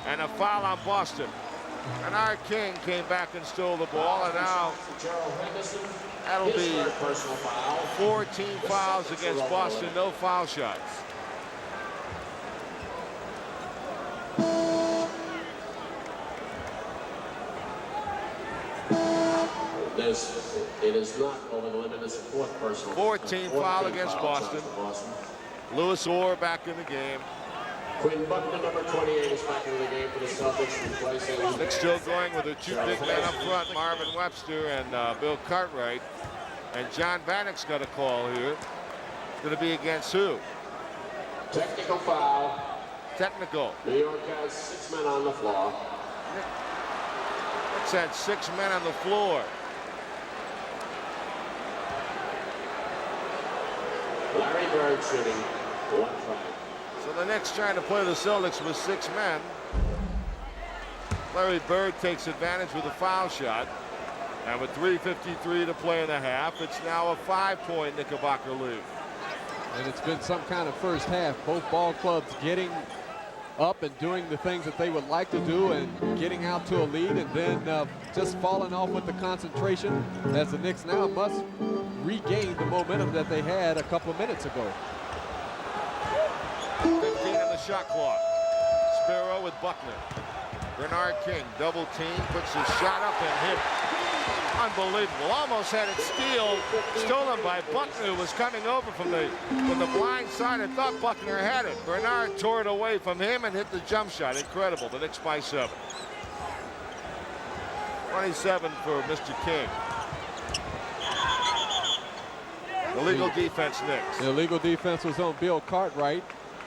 And a foul on Boston. Bernard King came back and stole the ball, and now that'll be 14 fouls against Boston, no foul shots. It is not over the limit. It's a 4th personal. 14 foul against Boston. Lewis Orr back in the game. Quinn Buckner, number 28, is back into the game for the Celtics, replacing. Knicks still going with their 2 big men up front, Marvin Webster and Bill Cartwright. And John Vanek's got a call here. It's going to be against who? Technical foul. Technical. New York has 6 men on the floor. Knicks had 6 men on the floor. Larry Bird shooting 1 try. So the Knicks trying to play the Celtics with 6 men. Larry Bird takes advantage with a foul shot. And with 3:53 to play in the half, it's now a 5-point Knickerbocker lead. And it's been some kind of first half. Both ball clubs getting up and doing the things that they would like to do and getting out to a lead, and then just falling off with the concentration as the Knicks now must regain the momentum that they had a couple of minutes ago. 15 on the shot clock. Sparrow with Buckner. Bernard King double team, puts his shot up and hit. Unbelievable. Almost had it stolen by Buckner, who was coming over from the blind side and thought Buckner had it. Bernard tore it away from him and hit the jump shot. Incredible. The Knicks by 7. 27 for Mr. King. Illegal defense, Knicks. The illegal defense was on Bill Cartwright.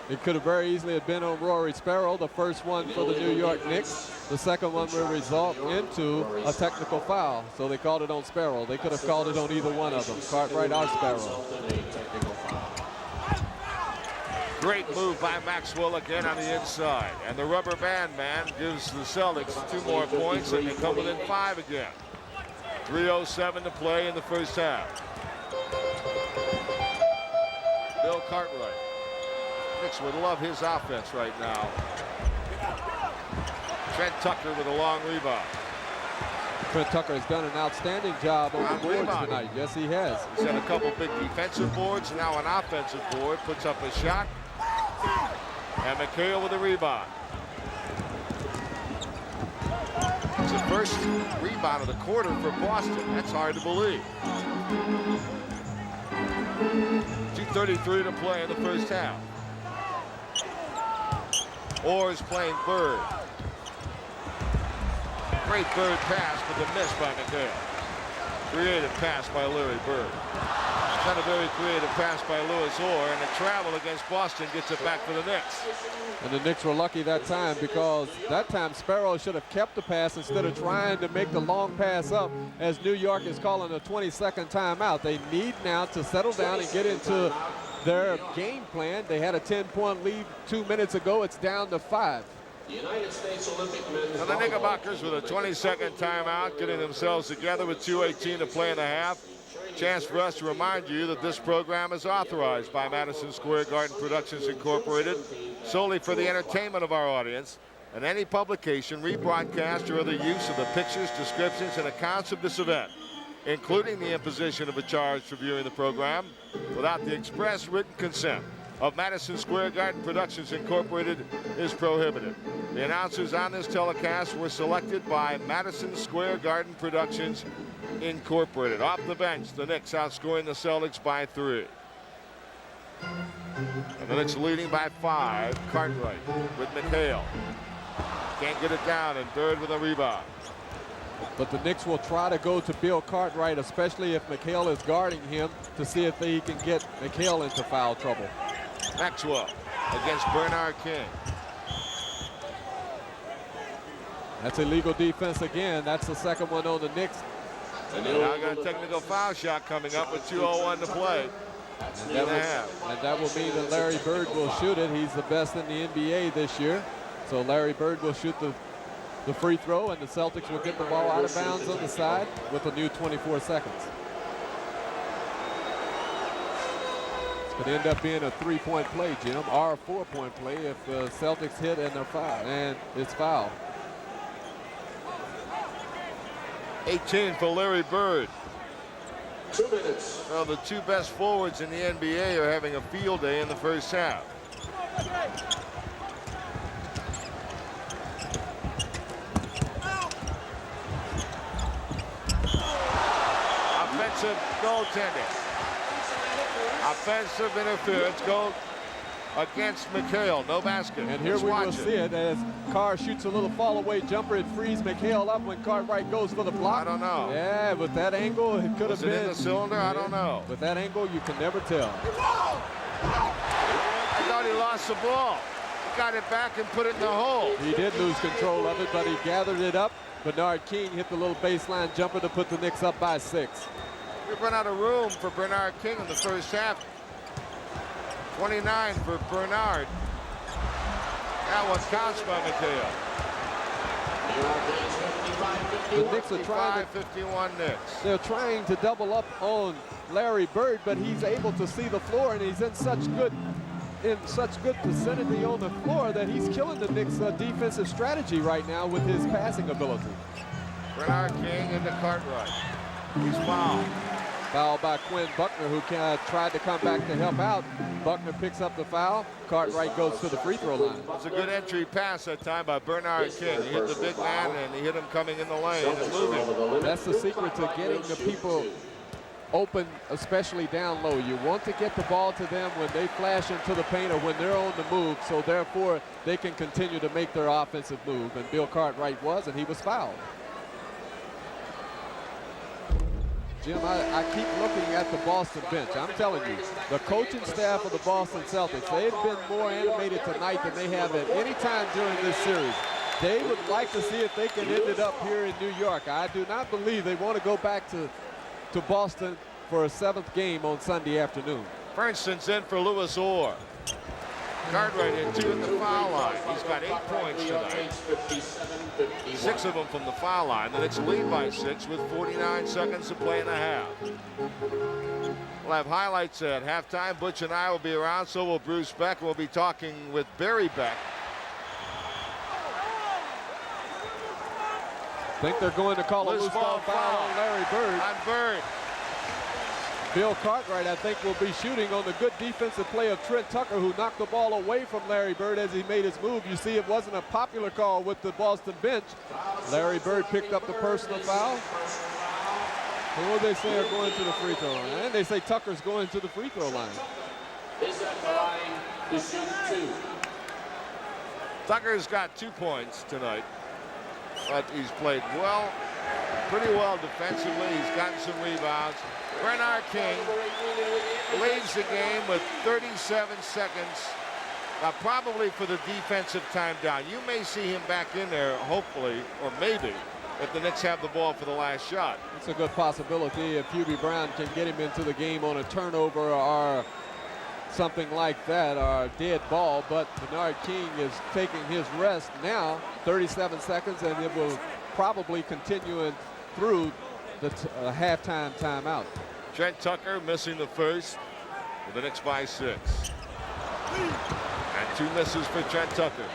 It could have very easily have been on Rory Sparrow, the first one for the New York Knicks. The second one will result into a technical foul. So they called it on Sparrow. They could have called it on either one of them, Cartwright or Sparrow. Great move by Maxwell again on the inside. And the rubber band man gives the Celtics 2 more points, and they come within 5 again. 3:07 to play in the first half. Bill Cartwright. Knicks would love his offense right now. Trent Tucker with a long rebound. Trent Tucker has done an outstanding job on the boards tonight. Yes, he has. He's had a couple big defensive boards, now an offensive board. Puts up a shot. And McHale with a rebound. It's the first rebound of the quarter for Boston. That's hard to believe. 2:33 to play in the first half. Orr is playing Bird. Great Bird pass, but the miss by McHale. Creative pass by Larry Bird. Not a very creative pass by Louis Orr, and the travel against Boston gets it back for the Knicks. And the Knicks were lucky that time, because that time Sparrow should have kept the pass instead of trying to make the long pass up, as New York is calling a 20-second timeout. They need now to settle down and get into their game plan. They had a 10-point lead 2 minutes ago. It's down to 5. The United States Olympic men's Now the Knickerbockers with a 20-second timeout, getting themselves together with 2:18 to play in the half. Chance for us to remind you that this program is authorized by Madison Square Garden Productions Incorporated solely for the entertainment of our audience, and any publication, rebroadcast, or other use of the pictures, descriptions, and accounts of this event, including the imposition of a charge for viewing the program, without the express written consent of Madison Square Garden Productions Incorporated, is prohibited. The announcers on this telecast were selected by Madison Square Garden Productions Incorporated. Off the bench, the Knicks outscoring the Celtics by 3. And the Knicks leading by 5. Cartwright with McHale. Can't get it down, and Bird with a rebound. But the Knicks will try to go to Bill Cartwright, especially if McHale is guarding him, to see if he can get McHale into foul trouble. Maxwell against Bernard King. That's illegal defense again. That's the second one on the Knicks. And now got a technical foul shot coming up with 2:01 to play. And that will mean that Larry Bird will shoot it. He's the best in the NBA this year. So Larry Bird will shoot the free throw, and the Celtics will get the ball out of bounds on the side with a new 24 seconds. It's going to end up being a 3-point play, Jim, or a 4-point play if the Celtics hit and they're fouled, and it's foul. 18 for Larry Bird. 2 minutes. Well, the 2 best forwards in the NBA are having a field day in the first half. Offensive goaltending. Offensive interference goal against McHale. No basket. And here we will see it as Carr shoots a little fall-away jumper. It frees McHale up when Cartwright goes for the block. I don't know. Yeah, with that angle, it could have been. Was it in the cylinder? I don't know. With that angle, you can never tell. I thought he lost the ball. He got it back and put it in the hole. He did lose control of it, but he gathered it up. Bernard King hit the little baseline jumper to put the Knicks up by 6. We've run out of room for Bernard King in the first half. 29 for Bernard. That one counts by McHale. The Knicks are trying to, 51 Knicks. they're trying to double up on Larry Bird, but he's able to see the floor, and he's in such good vicinity on the floor that he's killing the Knicks' defensive strategy right now with his passing ability. Bernard King into Cartwright. He's fouled. Foul by Quinn Buckner, who tried to come back to help out. Buckner picks up the foul. Cartwright goes to the free throw line. It's a good entry pass that time by Bernard King. He hit the big man, and he hit him coming in the lane and moving. That's the secret to getting the people open, especially down low. You want to get the ball to them when they flash into the paint or when they're on the move, so therefore they can continue to make their offensive move. And Bill Cartwright was, and he was fouled. Jim, I keep looking at the Boston bench. I'm telling you, the coaching staff of the Boston Celtics, they've been more animated tonight than they have at any time during this series. They would like to see if they can end it up here in New York. I do not believe they want to go back to Boston for a 7th game on Sunday afternoon. Fernston's in for Lewis Orr. Cartwright in 2 at the foul line. He's got 8 points tonight. 6 of them from the foul line. The Knicks lead by 6 with 49 seconds to play in the half. We'll have highlights at halftime. Butch and I will be around, so will Bruce Beck. We'll be talking with Barry Beck. I think they're going to call a loose ball foul on Larry Bird. On Bird. Bill Cartwright, I think, will be shooting on the good defensive play of Trent Tucker, who knocked the ball away from Larry Bird as he made his move. You see, it wasn't a popular call with the Boston bench. Larry Bird picked up the personal foul. And what they say are going to the free throw line. And they say Tucker's going to the free throw line. Is at the line to shoot 2. Tucker's got 2 points tonight, but he's played well, pretty well defensively. He's gotten some rebounds. Bernard King leads the game with 37 seconds, probably for the defensive time down. You may see him back in there, hopefully, or maybe, if the Knicks have the ball for the last shot. It's a good possibility if Hubie Brown can get him into the game on a turnover or something like that, or a dead ball. But Bernard King is taking his rest now, 37 seconds, and it will probably continue through the halftime timeout. Trent Tucker missing the first, with the Knicks by 6. And 2 misses for Trent Tucker.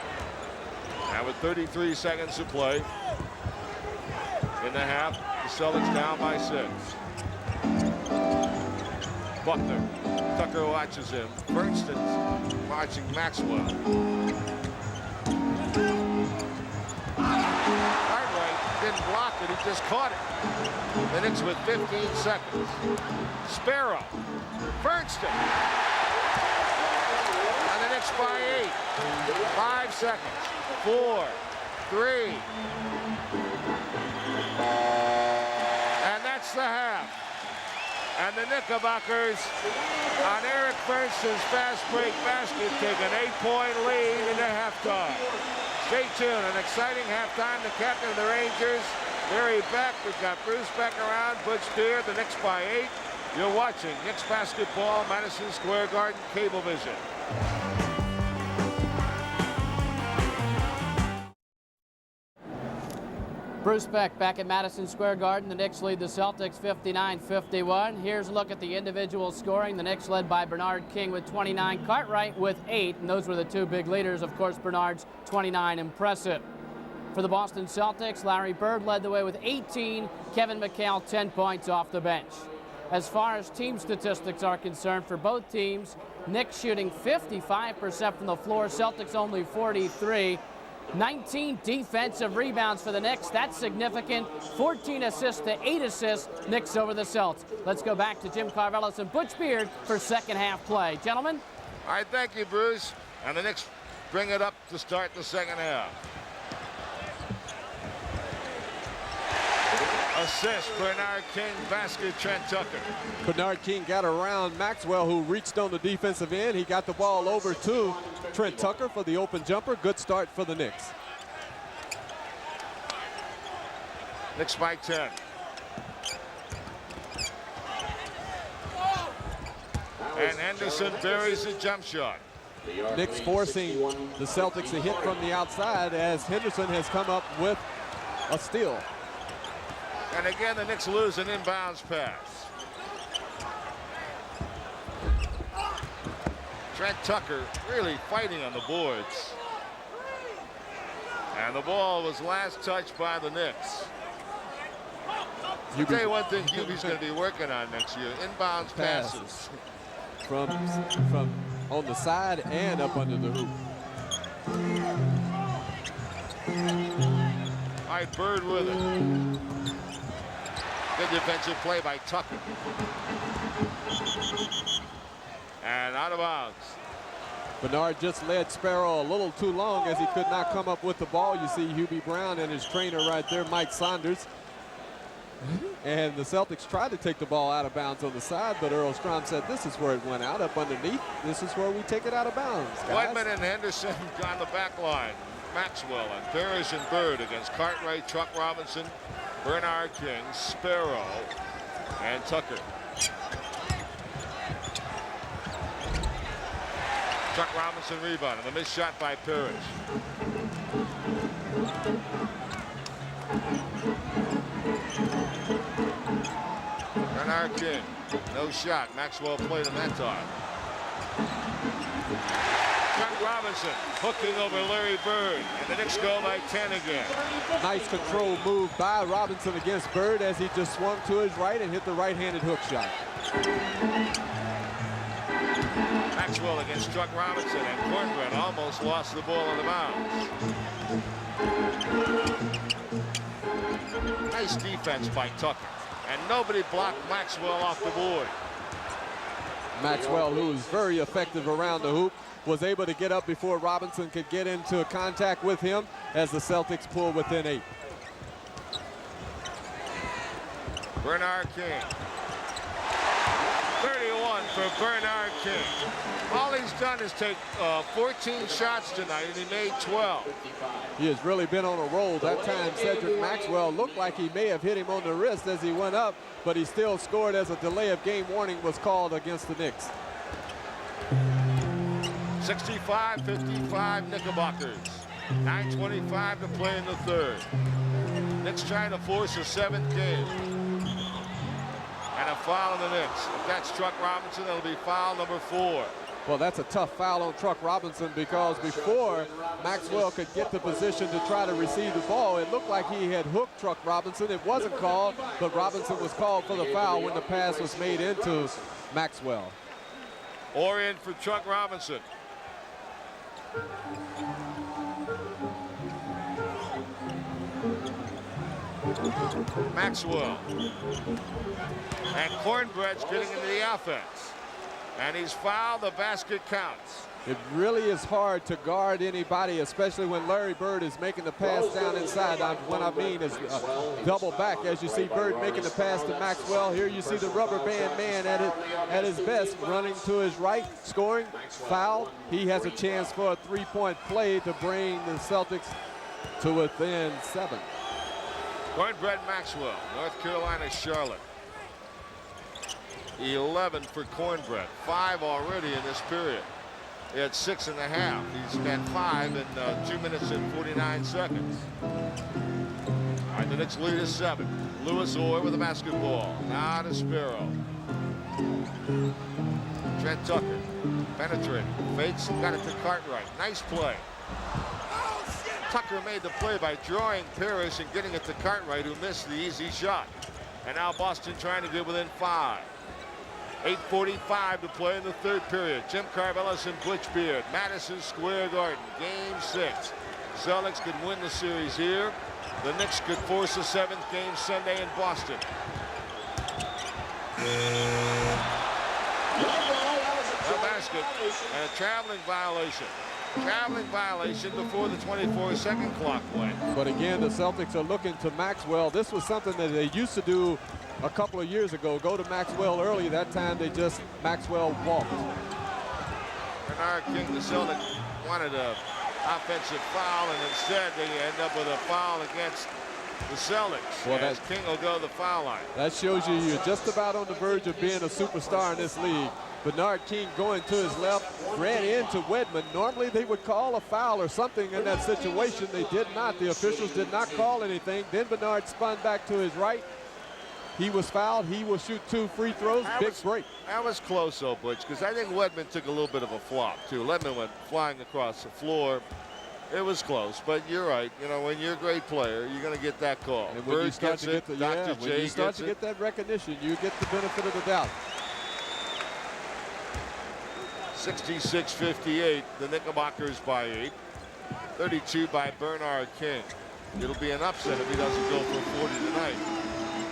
Now with 33 seconds to play in the half, the Celtics down by 6. Buckner. Tucker watches him. Fernston's watching Maxwell. Cartwright didn't block it, he just caught it. The Knicks with 15 seconds. Sparrow. Fernston. And the Knicks by 8. 5 seconds. 4, 3. And that's the half. And the Knickerbockers, on Eric Fernston's fast break basket, take an 8-point lead into halftime. Stay tuned. An exciting halftime. The captain of the Rangers, Barry Beck. We've got Bruce Beck around, Butch Deere. The Knicks by 8. You're watching Knicks basketball, Madison Square Garden, Cablevision. Bruce Beck back at Madison Square Garden. The Knicks lead the Celtics 59-51. Here's a look at the individual scoring. The Knicks led by Bernard King with 29, Cartwright with 8, and those were the 2 big leaders. Of course, Bernard's 29, impressive. For the Boston Celtics, Larry Bird led the way with 18, Kevin McHale 10 points off the bench. As far as team statistics are concerned for both teams, Knicks shooting 55% from the floor, Celtics only 43. 19 defensive rebounds for the Knicks. That's significant. 14 assists to 8 assists. Knicks over the Celts. Let's go back to Jim Carvelis and Butch Beard for second half play. Gentlemen. All right, thank you, Bruce. And the Knicks bring it up to start the second half. Assist, Bernard King, basket, Trent Tucker. Bernard King got around Maxwell, who reached on the defensive end. He got the ball over to Trent Tucker for the open jumper. Good start for the Knicks. Knicks by 10. And Henderson buries a jump shot. Knicks forcing the Celtics to hit from the outside as Henderson has come up with a steal. And again, the Knicks lose an inbounds pass. Trent Tucker really fighting on the boards. And the ball was last touched by the Knicks. I'll tell you one thing Hubie's going to be working on next year, inbounds passes. From on the side and up under the hoop. All right, Bird with it. Good defensive play by Tucker. And out of bounds. Bernard just led Sparrow a little too long as he could not come up with the ball. You see Hubie Brown and his trainer right there, Mike Saunders. And the Celtics tried to take the ball out of bounds on the side, but Earl Strom said this is where it went out, up underneath. This is where we take it out of bounds, guys. Wedman and Henderson on the back line. Maxwell and Parrish and Bird against Cartwright, Chuck Robinson, Bernard King, Sparrow, and Tucker. Chuck Robinson rebound, and the missed shot by Parrish. Bernard King, no shot. Maxwell played him that time. Chuck Robinson hooking over Larry Bird, and the Knicks go by 10 again. Nice control move by Robinson against Bird as he just swung to his right and hit the right-handed hook shot. Maxwell against Chuck Robinson, and Cornbread almost lost the ball on the bounce. Nice defense by Tucker, and nobody blocked Maxwell off the board. Maxwell, who was very effective around the hoop, was able to get up before Robinson could get into contact with him as the Celtics pull within 8. Bernard King. 31 for Bernard King. All he's done is take 14 shots tonight, and he made 12. He has really been on a roll. That time, Cedric Maxwell looked like he may have hit him on the wrist as he went up, but he still scored as a delay of game warning was called against the Knicks. 65-55 Knickerbockers. 9:25 to play in the third. Knicks trying to force a 7th game. And a foul on the Knicks. If that's Chuck Robinson, it'll be foul number 4. Well, that's a tough foul on Chuck Robinson because before Maxwell could get the position to try to receive the ball, it looked like he had hooked Chuck Robinson. It wasn't called, but Robinson was called for the foul when the pass was made into Maxwell. Or in for Chuck Robinson. Maxwell. And Cornbread's getting into the offense. And he's fouled. The basket counts. It really is hard to guard anybody, especially when Larry Bird is making the pass down inside. What I mean is double back. As you see Bird making the pass to Maxwell. Here you see the rubber band man at his best, running to his right, scoring, foul. He has a chance for a three-point play to bring the Celtics to within 7. Cornbread Maxwell, North Carolina, Charlotte. 11 for Cornbread. 5 already in this period. He had 6.5. He's got 5 in 2 minutes and 49 seconds. All right, the Knicks lead is 7. Lewis Orr with the basketball. Now to Sparrow. Trent Tucker penetrating. Fakes and got it to Cartwright. Nice play. Tucker made the play by drawing Parrish and getting it to Cartwright, who missed the easy shot. And now Boston trying to get within 5. 8:45 to play in the third period. Jim Carvelis and Butch Beard, Madison Square Garden, game 6. Celtics could win the series here. The Knicks could force a 7th game Sunday in Boston. The basket and a traveling violation. Traveling violation before the 24-second clock went. But again, the Celtics are looking to Maxwell. This was something that they used to do a couple of years ago. Go to Maxwell early. That time they just Maxwell walked. Bernard King, the Celtics wanted an offensive foul, and instead they end up with a foul against the Celtics. Well, as King will go to the foul line. That shows you you're just about on the verge of being a superstar in this league. Bernard King going to his left, ran into Wedman. Normally they would call a foul or something in that situation. They did not. The officials did not call anything. Then Bernard spun back to his right. He was fouled. He will shoot 2 free throws. Big break. That was close, though, Butch, because I think Wedman took a little bit of a flop, too. Wedman went flying across the floor. It was close, but you're right. You know, when you're a great player, you're going to get that call. And when you start to get the, when you start to get that recognition, you get the benefit of the doubt. 66-58, the Knickerbockers by 8. 32 by Bernard King. It'll be an upset if he doesn't go for 40 tonight.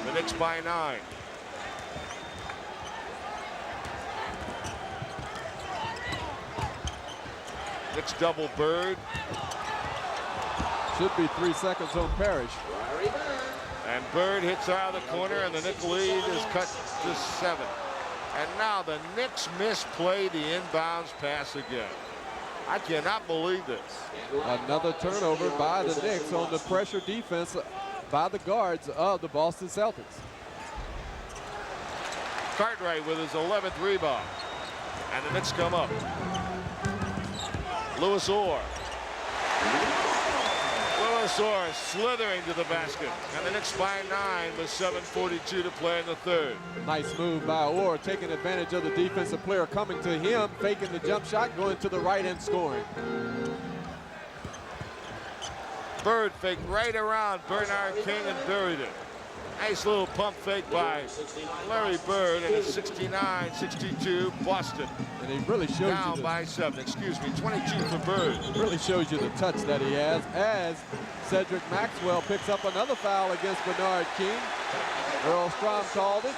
The Knicks by 9. Knicks double Bird. Should be 3 seconds on Parrish. And Bird hits out of the corner, and the Knicks lead is cut to 7. And now the Knicks misplay the inbounds pass again. I cannot believe this. Another turnover by the Knicks on the pressure defense by the guards of the Boston Celtics. Cartwright with his 11th rebound. And the Knicks come up. Lewis Orr. Lewis Orr slithering to the basket. And the Knicks by 9 with 7:42 to play in the third. Nice move by Orr, taking advantage of the defensive player coming to him, faking the jump shot, going to the right and scoring. Bird fake right around Bernard King and buried it. Nice little pump fake by Larry Bird, and it's 69-62 Boston. And he really shows down you by 7. Excuse me, 22 for Bird. Really shows you the touch that he has as Cedric Maxwell picks up another foul against Bernard King. Earl Strom called it.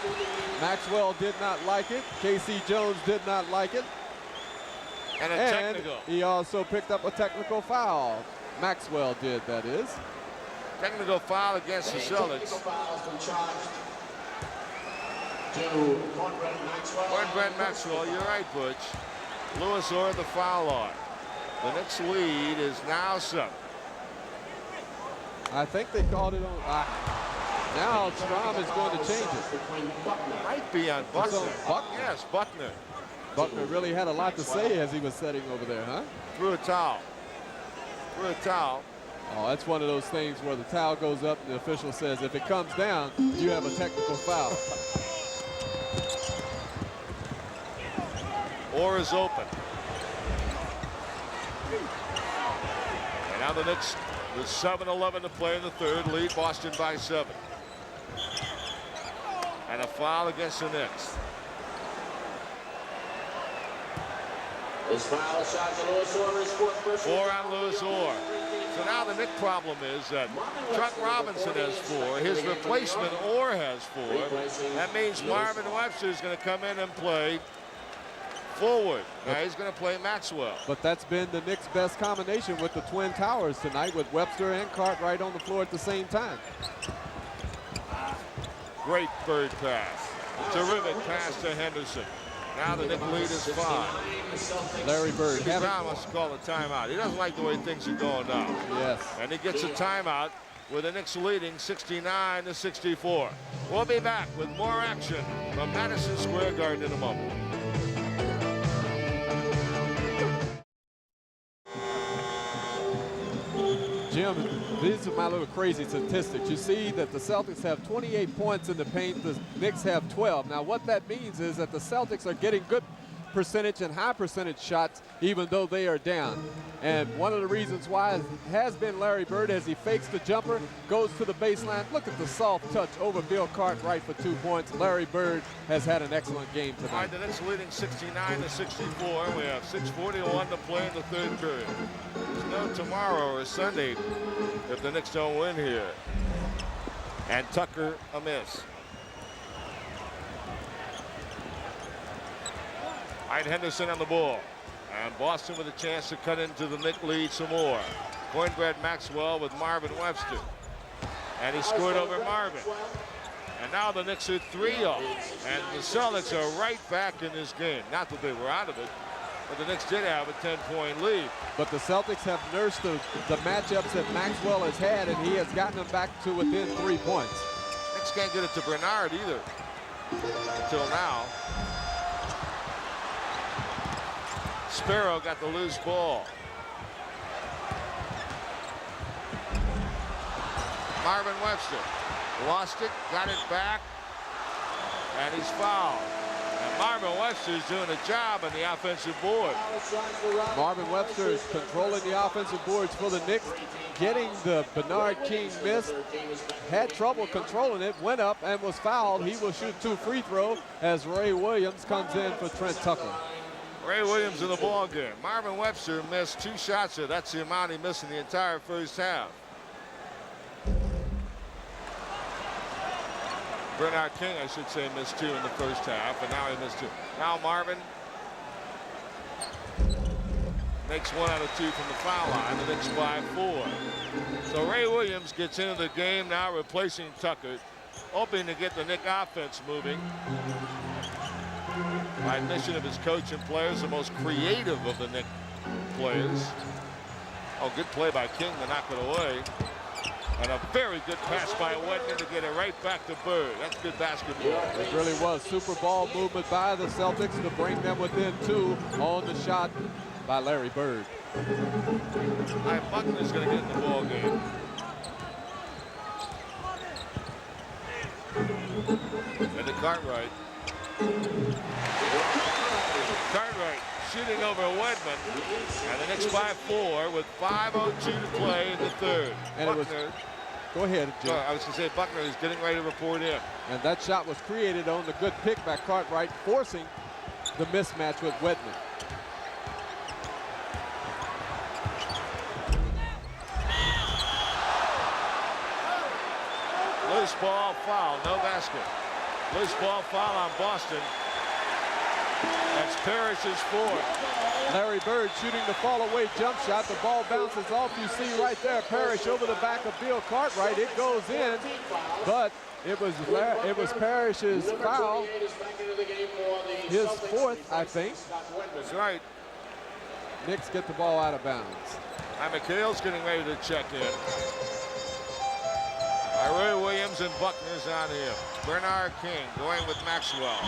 Maxwell did not like it. K.C. Jones did not like it. And a technical. He also picked up a technical foul. Maxwell did, that is. Technical foul against the Celtics. Cornbread Maxwell, you're right, Butch. Lewis Orr the foul line. The Knicks lead is now 7. I think they called it on. Now Strom is going to change it. Might be on Buckner. Buckner? Yes, Buckner. Buckner really had a lot to say as he was sitting over there, huh? Threw a towel. Threw a towel. Oh, that's one of those things where the towel goes up and the official says, if it comes down, you have a technical foul. Orr is open. And now the Knicks with 7:11 to play in the third, lead Boston by 7. And a foul against the Knicks. His foul shot to Lewis Orr is 4th personal. 4 on Lewis Orr. So now the Knick problem is that Chuck Robinson has 4. His replacement Orr has 4. That means Marvin Webster is going to come in and play forward. Now he's going to play Maxwell. But that's been the Knicks' best combination with the Twin Towers tonight, with Webster and Cartwright on the floor at the same time. Great Bird pass. Terrific pass to Henderson. Now the Knick lead is 5. Larry Bird. Brown wants to call a timeout. He doesn't like the way things are going now. Yes. And he gets a timeout with the Knicks leading 69-64. We'll be back with more action from Madison Square Garden in a moment. Jim, these are my little crazy statistics. You see that the Celtics have 28 points in the paint, the Knicks have 12. Now what that means is that the Celtics are getting good percentage and high percentage shots even though they are down. And one of the reasons why has been Larry Bird as he fakes the jumper, goes to the baseline. Look at the soft touch over Bill Cartwright for 2 points. Larry Bird has had an excellent game tonight. All right, the Knicks leading 69-64. We have 6:41 to play in the third period. There's no tomorrow or Sunday if the Knicks don't win here. And Tucker a miss. All right, Henderson on the ball. And Boston with a chance to cut into the Knick lead some more. Cornbread Maxwell with Marvin Webster. And he scored over Marvin. And now the Knicks are 3 up. And the Celtics are right back in this game. Not that they were out of it, but the Knicks did have a 10-point lead. But the Celtics have nursed the matchups that Maxwell has had, and he has gotten them back to within 3 points. Knicks can't get it to Bernard either until now. Sparrow got the loose ball. Marvin Webster lost it, got it back, and he's fouled. And Marvin Webster's doing a job on the offensive board. Marvin Webster is controlling the offensive boards for the Knicks, getting the Bernard King miss. Had trouble controlling it, went up and was fouled. He will shoot 2 free throws as Ray Williams comes in for Trent Tucker. Ray Williams in the ball game. Marvin Webster missed 2 shots there. That's the amount he missed in the entire first half. Bernard King, I should say, missed 2 in the first half, and now he missed 2. Now Marvin Makes 1 out of 2 from the foul line. The Knicks by 4. So Ray Williams gets into the game now, replacing Tucker, hoping to get the Knick offense moving. By admission of his coach and players, the most creative of the Knick players. Oh, good play by King to knock it away. And a very good pass by Wedman to get it right back to Bird. That's good basketball. It really was. Super ball movement by the Celtics to bring them within 2 on the shot by Larry Bird. All right, Buckner's going to get in the ball game. And to Cartwright. Cartwright shooting over Wedman. And the Knicks by 4 with 5:02 to play in the third. And Buckner, go ahead, Jim. I was going to say Buckner is getting ready to report in. And that shot was created on the good pick by Cartwright, forcing the mismatch with Wedman. Loose ball foul, no basket. Loose ball foul on Boston. That's Parrish's 4th. Larry Bird shooting the fall away jump shot. The ball bounces off. You see right there, Parrish over the back of Bill Cartwright. It goes in, but it was Parrish's foul. His 4th, I think. That's right. Knicks get the ball out of bounds. And McHale's getting ready to check in. Ray Williams and Buckner's on him. Bernard King going with Maxwell.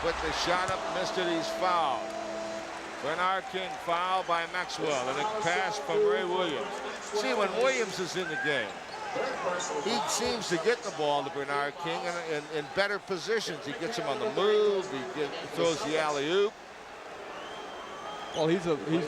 Put the shot up, missed it, he's fouled. Bernard King fouled by Maxwell, and a pass from Ray Williams. See, when Williams is in the game, he seems to get the ball to Bernard King in better positions. He gets him on the move, he throws the alley-oop. Well, he's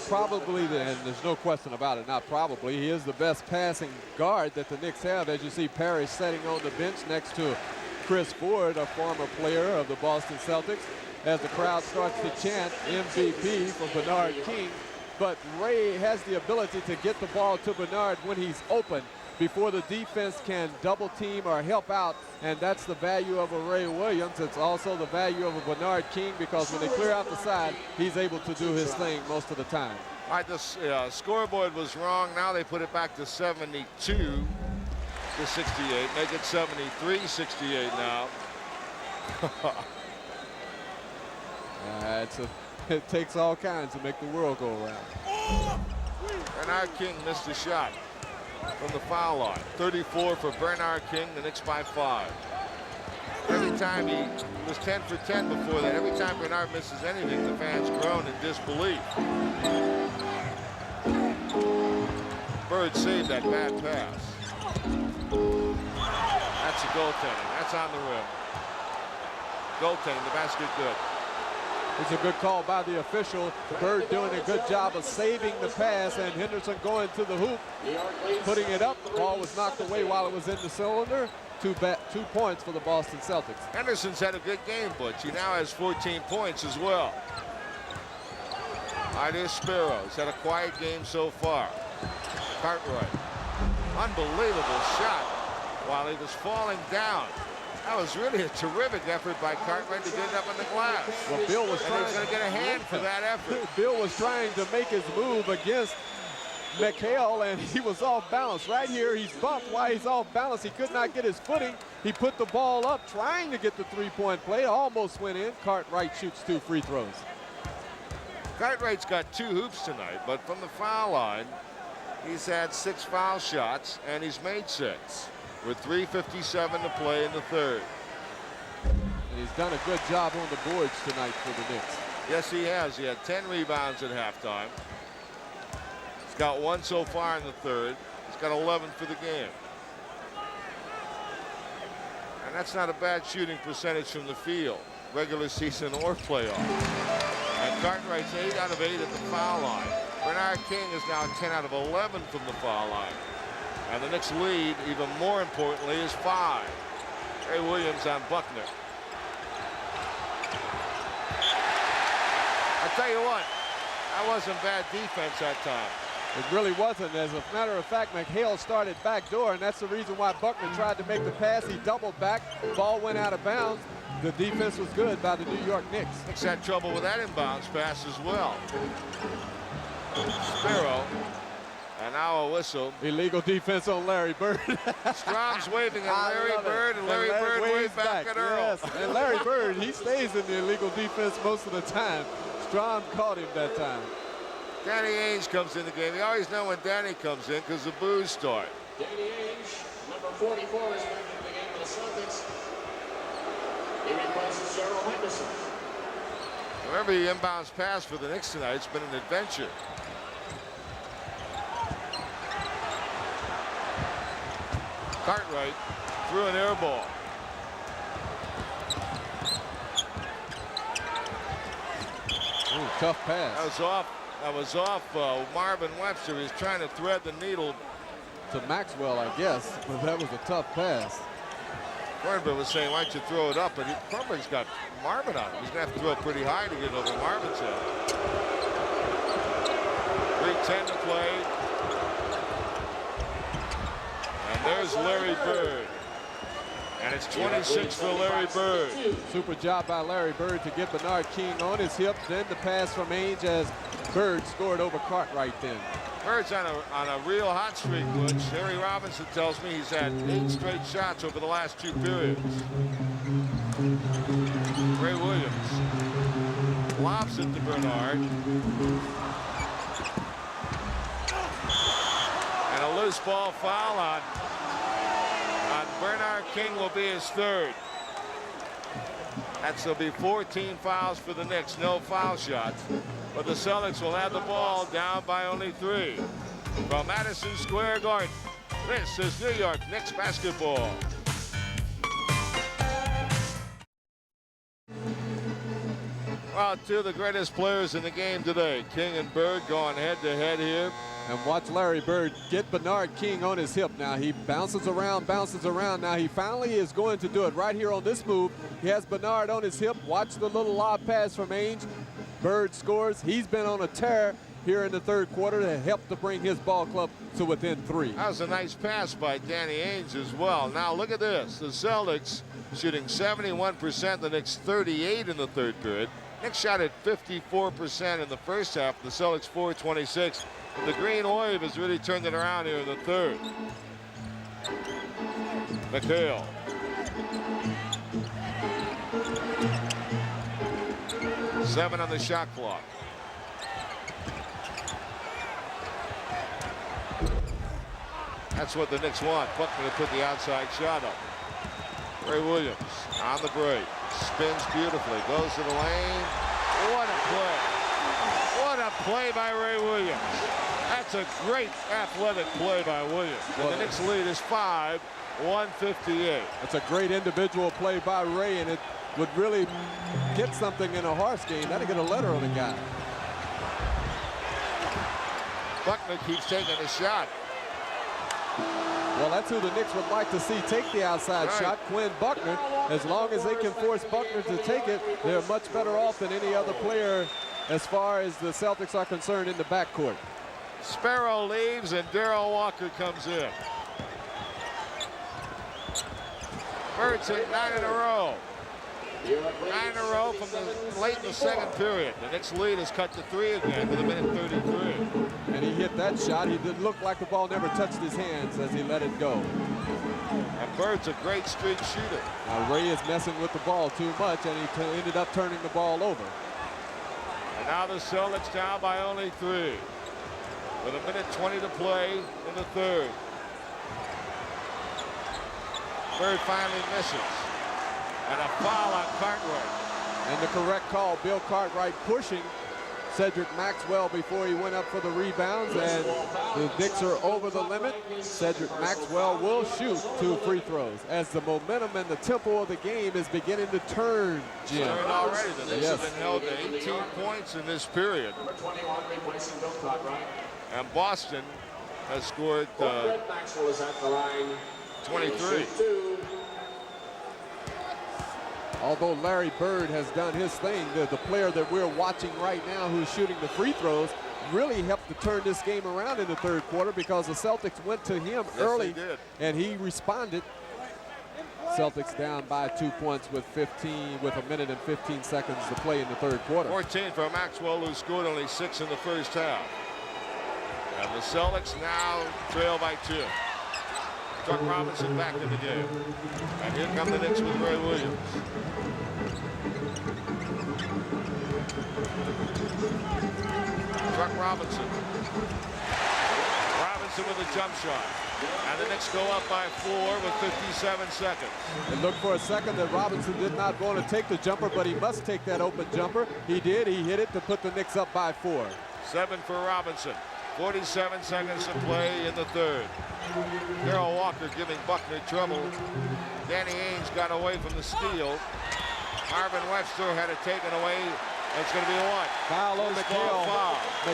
probably, and there's no question about it, not probably, he is the best passing guard that the Knicks have. As you see, Parrish sitting on the bench next to Chris Ford, a former player of the Boston Celtics, as the crowd starts to chant MVP for Bernard King. But Ray has the ability to get the ball to Bernard when he's open before the defense can double team or help out, and that's the value of a Ray Williams. It's also the value of a Bernard King, because when they clear out the side, he's able to do his thing most of the time. All right, this scoreboard was wrong. Now they put it back to 72 to 68. Make it 73-68 now. It takes all kinds to make the world go around. Bernard King missed a shot from the foul line. 34 for Bernard King, the Knicks by 5. Every time he was 10 for 10 before that. Every time Bernard misses anything, the fans groan in disbelief. Bird saved that bad pass. That's a goaltending. That's on the rim. Goaltending, the basket good. It's a good call by the official. Bird doing a good job of saving the pass, and Henderson going to the hoop, putting it up. The ball was knocked away while it was in the cylinder. 2 points for the Boston Celtics. Henderson's had a good game, Butch. He now has 14 points as well. Here's Sparrow. He's had a quiet game so far. Cartwright. Unbelievable shot while he was falling down. That was really a terrific effort by Cartwright to get it up on the glass. Well, Bill was trying, he's going to get a hand for that effort. Bill was trying to make his move against McHale, and he was off balance. Right here, he's bumped while he's off balance. He could not get his footing. He put the ball up, trying to get the three-point play. Almost went in. Cartwright shoots 2 free throws. Cartwright's got 2 hoops tonight, but from the foul line, he's had 6 foul shots, and he's made 6. With 3:57 to play in the third. And he's done a good job on the boards tonight for the Knicks. Yes, he has. He had 10 rebounds at halftime. He's got 1 so far in the third. He's got 11 for the game. And that's not a bad shooting percentage from the field, regular season or playoff. And Cartwright's 8 out of 8 at the foul line. Bernard King is now 10 out of 11 from the foul line. And the Knicks lead, even more importantly, is 5. Ray Williams on Buckner. I'll tell you what, that wasn't bad defense that time. It really wasn't. As a matter of fact, McHale started backdoor, and that's the reason why Buckner tried to make the pass. He doubled back. Ball went out of bounds. The defense was good by the New York Knicks. Knicks had trouble with that inbounds pass as well. Sparrow. And now a whistle. Illegal defense on Larry Bird. Strom's waving at Larry Bird, and Larry Bird waves back at Earl. Yes. And Larry Bird, he stays in the illegal defense most of the time. Strom caught him that time. Danny Ainge comes in the game. You always know when Danny comes in because the boos start. Danny Ainge, number 44, is back in the game for the Celtics. He replaces Cheryl Henderson. Every inbounds pass for the Knicks tonight, it's been an adventure. Cartwright threw an air ball. Ooh, tough pass. That was off Marvin Webster. He's trying to thread the needle. To Maxwell, I guess, but that was a tough pass. Kornberg was saying, why don't you throw it up? But Kornberg's got Marvin on him. He's going to have to throw it pretty high to get over Marvin's head. 3:10 to play. And there's Larry Bird. And it's 26 for Larry Bird. Super job by Larry Bird to get Bernard King on his hip. Then the pass from Ainge as Bird scored over Cartwright then. Bird's on a real hot streak, Butch. Harry Robinson tells me he's had 8 straight shots over the last 2 periods. Ray Williams lobs it to Bernard. And a loose ball foul on Bernard King will be his 3rd. That'll be 14 fouls for the Knicks, no foul shots. But the Celtics will have the ball down by only 3. From Madison Square Garden, this is New York Knicks basketball. Well, 2 of the greatest players in the game today. King and Bird going head-to-head here. And watch Larry Bird get Bernard King on his hip now. He bounces around. Now he finally is going to do it right here on this move. He has Bernard on his hip. Watch the little lob pass from Ainge. Bird scores. He's been on a tear here in the 3rd quarter to help to bring his ball club to within 3. That was a nice pass by Danny Ainge as well. Now look at this. The Celtics shooting 71%, the Knicks 38 in the 3rd period. Knicks shot at 54% in the first half. The Celtics 426. The green wave has really turned it around here in the 3rd. McHale. Seven on the shot clock. That's what the Knicks want. Buckner to put the outside shot up. Ray Williams on the break. Spins beautifully. Goes to the lane. What a play. What a play by Ray Williams. That's a great athletic play by Williams. And the Knicks lead is 5-158. That's a great individual play by Ray, and it would really get something in a horse game. That'll get a letter on the guy. Buckner keeps taking a shot. Well, that's who the Knicks would like to see take the outside shot, Quinn Buckner. As long as they can force Buckner to take it, they're much better off than any other player as far as the Celtics are concerned in the backcourt. Sparrow leaves and Darrell Walker comes in. Bird's hit 9 in a row. 9 in a row from the late in the 2nd period. The Knicks lead is cut to 3 again with 1:33. And he hit that shot. He did look like the ball never touched his hands as he let it go. And Bird's a great streak shooter. Now Ray is messing with the ball too much, and he ended up turning the ball over. And now the Celtics down by only 3. With 1:20 to play in the 3rd. Bird finally misses. And a foul on Cartwright. And the correct call, Bill Cartwright pushing Cedric Maxwell before he went up for the rebounds, and the Knicks are over the limit. Cedric Maxwell will shoot 2 free throws as the momentum and the tempo of the game is beginning to turn, Jim. Turned already. The Knicks have been held to 18 points in this period. Number 21 replacing Bill Cartwright. And Boston has scored Maxwell is at the line. 23. Although Larry Bird has done his thing, the player that we're watching right now who's shooting the free throws really helped to turn this game around in the 3rd quarter because the Celtics went to him early and he responded. Celtics down by 2 points with 1:15 and 15 seconds to play in the 3rd quarter. 14 for Maxwell, who scored only 6 in the first half. And the Celtics now trail by 2. Chuck Robinson back in the game. And here come the Knicks with Ray Williams. Chuck Robinson. Robinson with a jump shot. And the Knicks go up by 4 with 57 seconds. It looked for a second that Robinson did not want to take the jumper, but he must take that open jumper. He did. He hit it to put the Knicks up by 4. 7 for Robinson. 47 seconds to play in the third. Darrell Walker giving Buckner trouble. Danny Ainge got away from the steal. Marvin Webster had it taken away. It's going to be a what? Foul on McHale.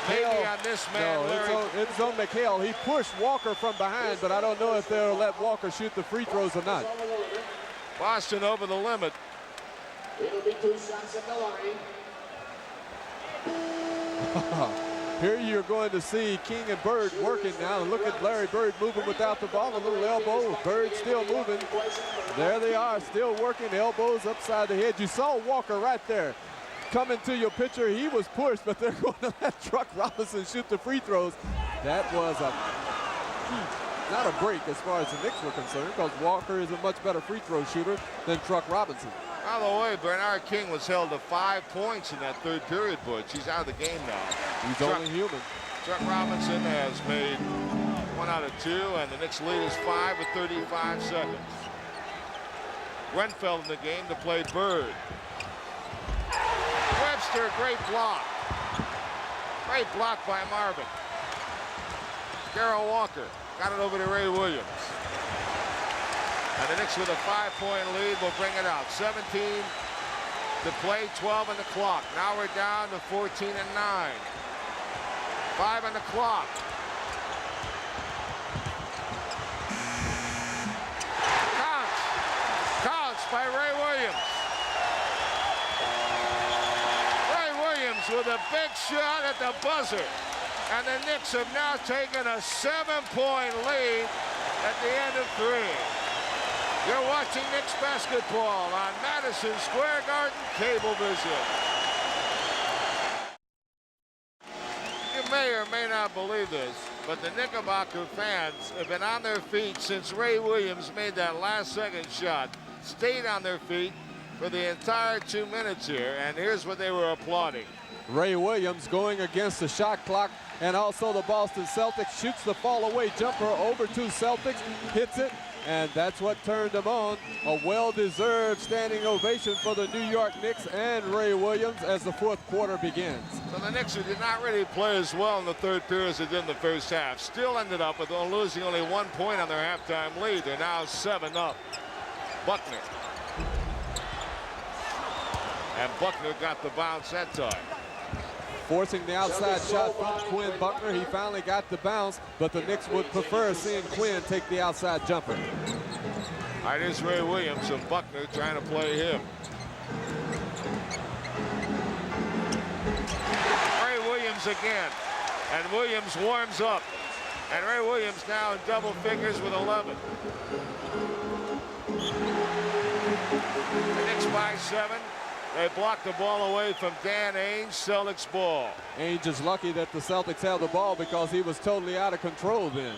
Maybe on this man, no, it's on McHale. He pushed Walker from behind, but I don't know if they'll let Walker shoot the free throws or not. Boston over the limit. It'll be 2 shots at the line. Here you're going to see King and Bird working now. Look at Larry Bird moving without the ball. A little elbow. Bird still moving. There they are, still working. Elbows upside the head. You saw Walker right there. Coming to your picture, he was pushed, but they're going to let Chuck Robinson shoot the free throws. That was not a break as far as the Knicks were concerned, because Walker is a much better free throw shooter than Chuck Robinson. By the way, Bernard King was held to 5 points in that third period, Butch. He's out of the game now. He's only human. Chuck Robinson has made 1 out of 2, and the Knicks lead is 5 with 35 seconds. Grenfell in the game to play Bird. Webster, great block. Great block by Marvin. Darrell Walker got it over to Ray Williams. And the Knicks with a 5-point lead will bring it out. 17 to play, 12 on the clock. Now we're down to 14 and 9. 5 on the clock. Counts by Ray Williams. Ray Williams with a big shot at the buzzer. And the Knicks have now taken a 7-point lead at the end of 3. You're watching Knicks basketball on Madison Square Garden Cablevision. You may or may not believe this, but the Knickerbocker fans have been on their feet since Ray Williams made that last-second shot. Stayed on their feet for the entire 2 minutes here, and here's what they were applauding. Ray Williams going against the shot clock, and also the Boston Celtics shoots the fall-away jumper over to Celtics, hits it, and that's what turned them on. A well-deserved standing ovation for the New York Knicks and Ray Williams as the 4th quarter begins. So the Knicks, who did not really play as well in the third period as they did in the first half, still ended up with losing only 1 point on their halftime lead. They're now 7 up. Buckner. And Buckner got the bounce that time. Forcing the outside shot from Quinn Buckner. He finally got the bounce, but the Knicks would prefer seeing Quinn take the outside jumper. All right, here's Ray Williams and Buckner trying to play him. Ray Williams again, and Williams warms up. And Ray Williams now in double figures with 11. The Knicks by 7. They blocked the ball away from Dan Ainge. Celtics ball. Ainge is lucky that the Celtics held the ball because he was totally out of control then.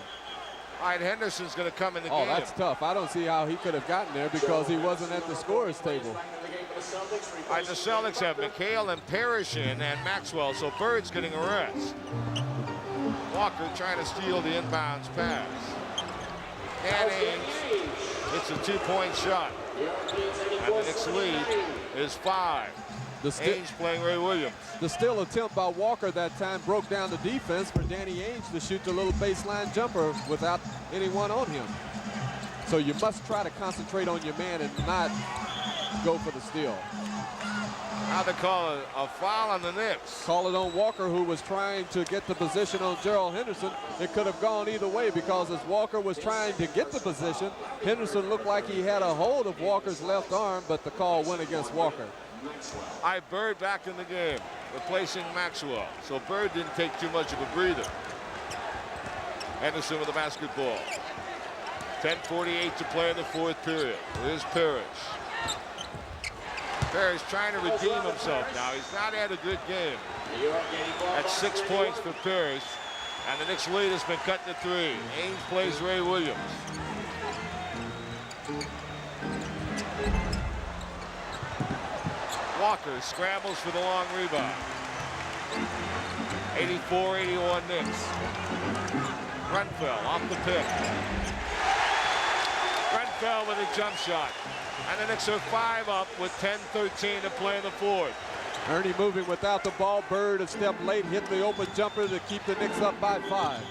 All right, Henderson's going to come in the game. Oh, that's tough. I don't see how he could have gotten there because he wasn't at the scorer's table. All right, the Celtics have McHale and Parrish in and Maxwell, so Bird's getting a rest. Walker trying to steal the inbounds pass. Dan Ainge hits a 2-point shot. And the Knicks lead is 5. Ainge playing Ray Williams. The steal attempt by Walker that time broke down the defense for Danny Ainge to shoot the little baseline jumper without anyone on him. So you must try to concentrate on your man and not go for the steal. Now they call it a foul on the Knicks. Call it on Walker, who was trying to get the position on Gerald Henderson. It could have gone either way because as Walker was trying to get the position, Henderson looked like he had a hold of Walker's left arm, but the call went against Walker. Bird back in the game, replacing Maxwell. So Bird didn't take too much of a breather. Henderson with the basketball. 10:48 to play in the 4th period. Here's Parrish. Parrish trying to redeem himself now. He's not had a good game. That's 6 points for Parrish. And the Knicks lead has been cut to 3. Ainge plays Ray Williams. Walker scrambles for the long rebound. 84-81 Knicks. Grenfell off the pick. Grenfell with a jump shot. And the Knicks are 5 up with 10-13 to play in the fourth. Ernie moving without the ball. Bird a step late, hit the open jumper to keep the Knicks up by 5.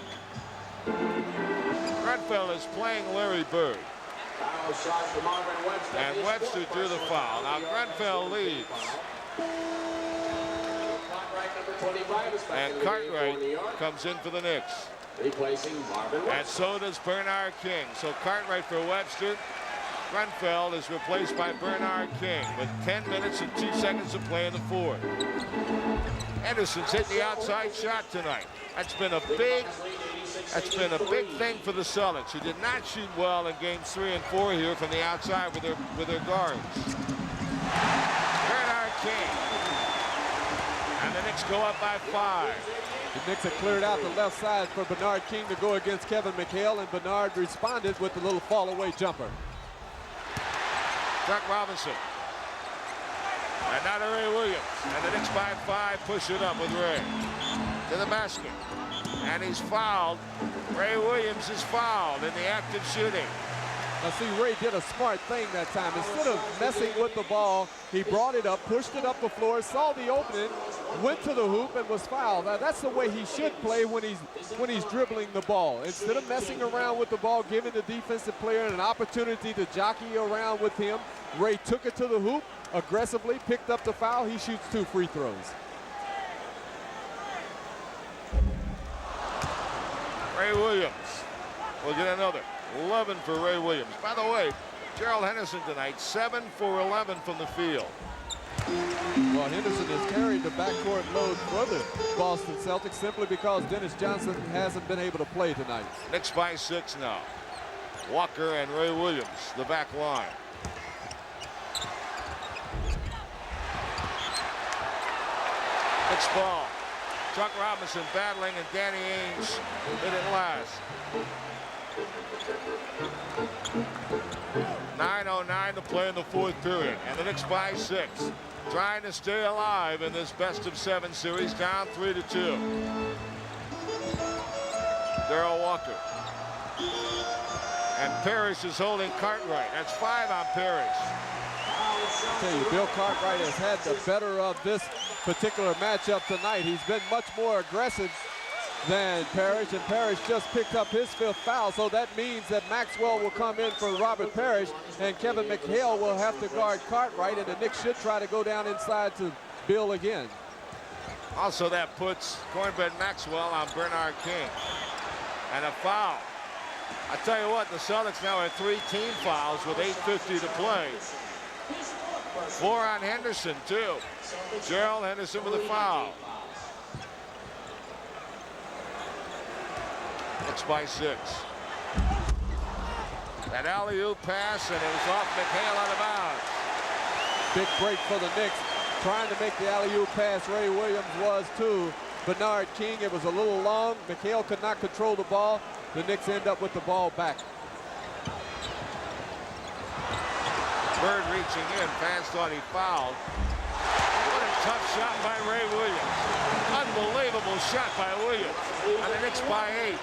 Grenfell is playing Larry Bird. And Webster drew the foul. Now Grenfell leads. And Cartwright comes in for the Knicks. And so does Bernard King. So Cartwright for Webster. Grenfell is replaced by Bernard King with 10 minutes and 2 seconds to play in the fourth. Anderson's hit the outside shot tonight. That's been a big thing for the Celtics, who did not shoot well in games 3 and 4 here from the outside with their guards. Bernard King. And the Knicks go up by 5. The Knicks have cleared out the left side for Bernard King to go against Kevin McHale, and Bernard responded with the little fall-away jumper. Chuck Robinson. And now to Ray Williams. And the Knicks by 5 push it up with Ray. To the basket. And he's fouled. Ray Williams is fouled in the act of shooting. Now see, Ray did a smart thing that time. Instead of messing with the ball, he brought it up, pushed it up the floor, saw the opening, went to the hoop, and was fouled. Now that's the way he should play when he's dribbling the ball. Instead of messing around with the ball, giving the defensive player an opportunity to jockey around with him, Ray took it to the hoop, aggressively picked up the foul. He shoots 2 free throws. Ray Williams will get another. 11 for Ray Williams. By the way, Gerald Henderson tonight, 7 for 11 from the field. Well, Henderson has carried the backcourt load for the Boston Celtics simply because Dennis Johnson hasn't been able to play tonight. Knicks by 6 now. Walker and Ray Williams, the back line. Knicks ball. Chuck Robinson battling, and Danny Ainge hit it last. 9:09 to play in the fourth period, and the Knicks by 6, trying to stay alive in this best-of-7 series, down 3-2. Darrell Walker. And Parrish is holding Cartwright. That's 5 on Parrish. I tell you, Bill Cartwright has had the better of this particular matchup tonight. He's been much more aggressive than Parrish, and Parrish just picked up his 5th foul, so that means that Maxwell will come in for Robert Parrish, and Kevin McHale will have to guard Cartwright, and the Knicks should try to go down inside to Bill again. Also, that puts Cornbread Maxwell on Bernard King. And a foul. I tell you what, the Celtics now have 3 team fouls with 8:50 to play. 4 on Henderson, too. Gerald Henderson with a foul. Knicks by 6. That alley-oop pass, and it was off McHale out of bounds. Big break for the Knicks. Trying to make the alley-oop pass, Ray Williams was to Bernard King. It was a little long. McHale could not control the ball. The Knicks end up with the ball back. Bird reaching in, fans thought he fouled. What a tough shot by Ray Williams. Unbelievable shot by Williams. And the Knicks by 8.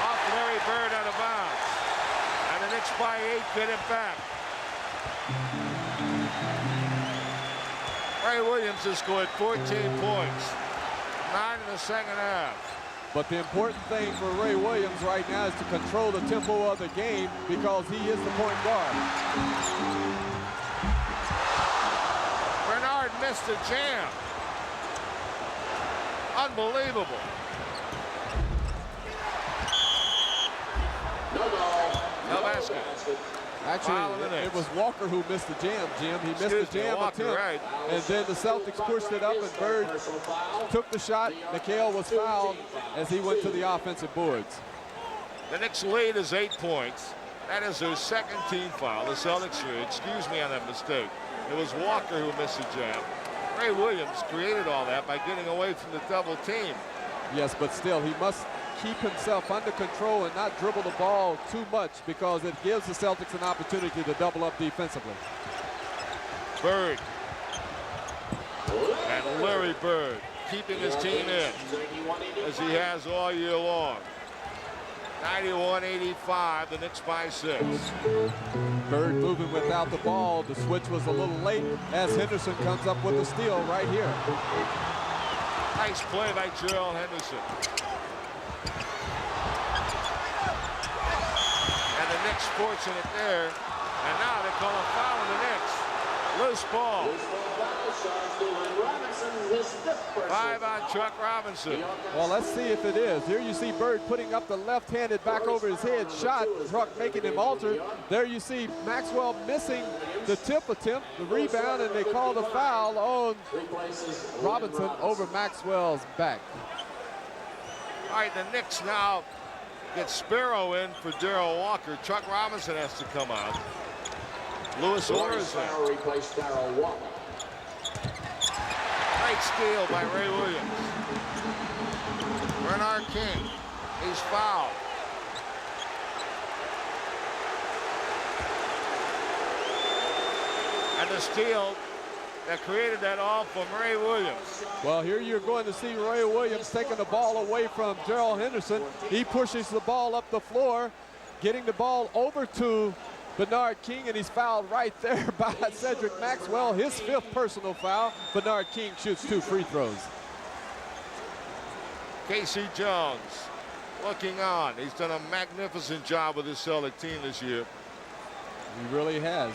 Off Larry Bird out of bounds. And the Knicks by 8 get it back. Ray Williams has scored 14 points. 9 in the second half. But the important thing for Ray Williams right now is to control the tempo of the game because he is the point guard. Bernard missed a jam. Unbelievable. No basket. Actually, it was Walker who missed the jam, Jim. He missed the jam Walker, attempt, right. and then the Celtics pushed it up, and Bird took the shot. McHale was fouled as he went to the offensive boards. The Knicks lead is 8 points. That is their second team foul. The Celtics, excuse me on that mistake. It was Walker who missed the jam. Ray Williams created all that by getting away from the double team. Yes, but still, he must keep himself under control and not dribble the ball too much, because it gives the Celtics an opportunity to double up defensively. Bird. And Larry Bird keeping his team in, as he has all year long. 91-85, the Knicks by 6. Bird moving without the ball. The switch was a little late as Henderson comes up with a steal right here. Nice play by Gerald Henderson. And the Knicks fortunate there. And now they call a foul on the Knicks. Loose ball. 5 on Chuck Robinson. Well, let's see if it is. Here you see Bird putting up the left-handed back over his head shot, Truck making him alter. There you see Maxwell missing the tip attempt, the rebound, and they call the foul on Robinson over Maxwell's back. All right, the Knicks now get Sparrow in for Darrell Walker. Chuck Robinson has to come out. Lewis orders in. Great steal by Ray Williams. Bernard King, he's fouled. And the steal that created that all from Ray Williams. Well, here you're going to see Ray Williams taking the ball away from Gerald Henderson. He pushes the ball up the floor, getting the ball over to Bernard King, and he's fouled right there by Cedric Maxwell, his 5th personal foul. Bernard King shoots 2 free throws. K.C. Jones looking on. He's done a magnificent job with his Celtic team this year. He really has.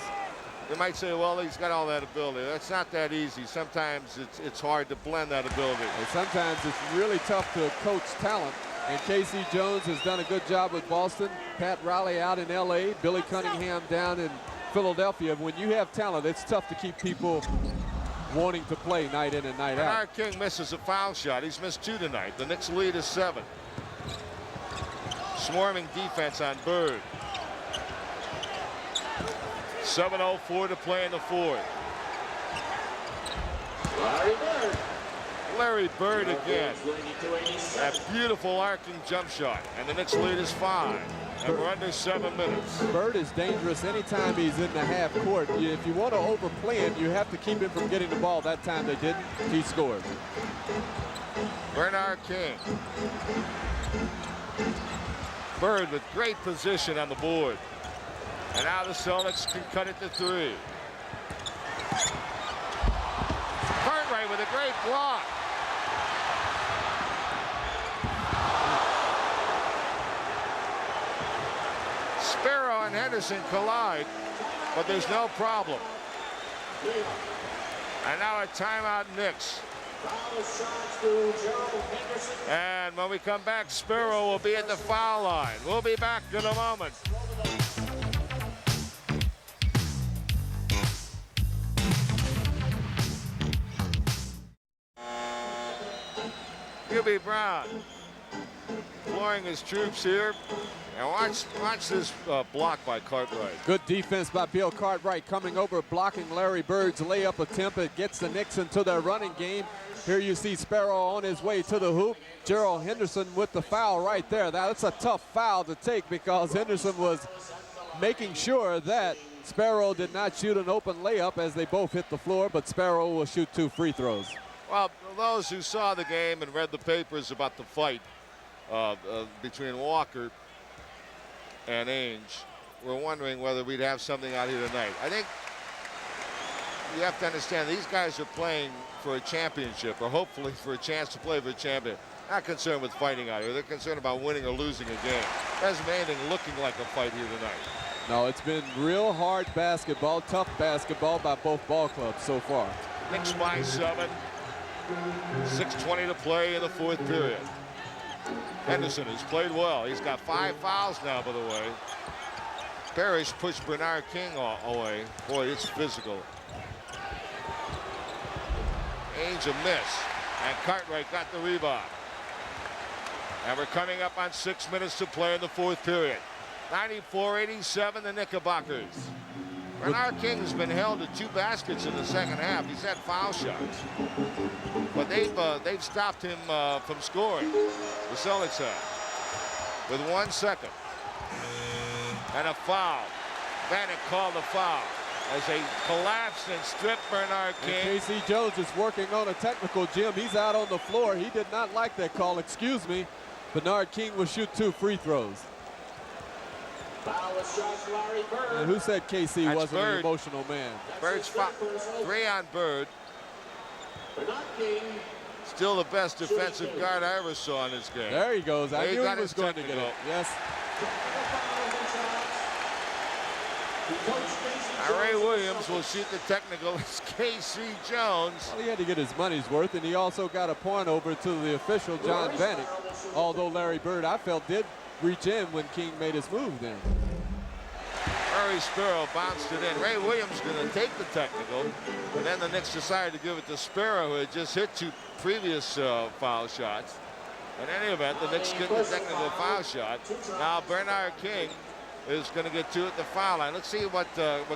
You might say, well, he's got all that ability. That's not that easy. Sometimes it's hard to blend that ability. And sometimes it's really tough to coach talent. And K.C. Jones has done a good job with Boston. Pat Riley out in L.A., Billy Cunningham down in Philadelphia. When you have talent, it's tough to keep people wanting to play night in and night out. Bernard King misses a foul shot. He's missed 2 tonight. The Knicks lead is 7. Swarming defense on Bird. 7:04 to play in the 4th. Larry Bird again. That beautiful arcing jump shot. And the Knicks lead is 5. And we're under 7 minutes. Bird is dangerous anytime he's in the half court. If you want to overplay him, you have to keep him from getting the ball. That time they didn't. He scored. Bernard King. Bird with great position on the board. And now the Celtics can cut it to 3. Cartwright with a great block. Sparrow and Henderson collide, but there's no problem. And now a timeout, Knicks. And when we come back, Sparrow will be at the foul line. We'll be back in a moment. Hubie Brown flooring his troops here. And watch this block by Cartwright. Good defense by Bill Cartwright coming over, blocking Larry Bird's layup attempt. It gets the Knicks into their running game. Here you see Sparrow on his way to the hoop. Gerald Henderson with the foul right there. That's a tough foul to take because Henderson was making sure that Sparrow did not shoot an open layup as they both hit the floor, but Sparrow will shoot 2 free throws. Well, those who saw the game and read the papers about the fight between Walker and Ainge were wondering whether we'd have something out here tonight. I think you have to understand these guys are playing for a championship, or hopefully for a chance to play for a champion. Not concerned with fighting out here. They're concerned about winning or losing a game. There hasn't been anything looking like a fight here tonight. No, it's been real hard basketball, tough basketball by both ball clubs so far. Knicks by 7. 6:20 to play in the 4th period. Henderson has played well. He's got 5 fouls now, by the way. Parrish pushed Bernard King away. Boy, it's physical. Ainge a miss. And Cartwright got the rebound. And we're coming up on 6 minutes to play in the 4th period. 94-87, the Knickerbockers. Bernard King has been held to 2 baskets in the second half. He's had foul shots, but they've stopped him from scoring. The Celtics have, with 1 second, and a foul. Bennett called a foul as they collapsed and stripped Bernard King. And K.C. Jones is working on a technical, Jim. He's out on the floor. He did not like that call. Excuse me. Bernard King will shoot 2 free throws. And who said KC wasn't an emotional man? Bird's 3 on Bird. Still the best defensive guard I ever saw in this game. There he goes. I knew he was going to get it. Yes. Ray Williams will shoot the technical as K.C. Jones. Well, he had to get his money's worth, and he also got a point over to the official, John Vanek. Although Larry Bird, I felt, did reach in when King made his move then. Murray Sparrow bounced it in. Ray Williams going to take the technical, and then the Knicks decided to give it to Sparrow, who had just hit 2 previous foul shots. In any event, the Knicks get the technical foul shot. Now Bernard King is going to get 2 at the foul line. Let's see what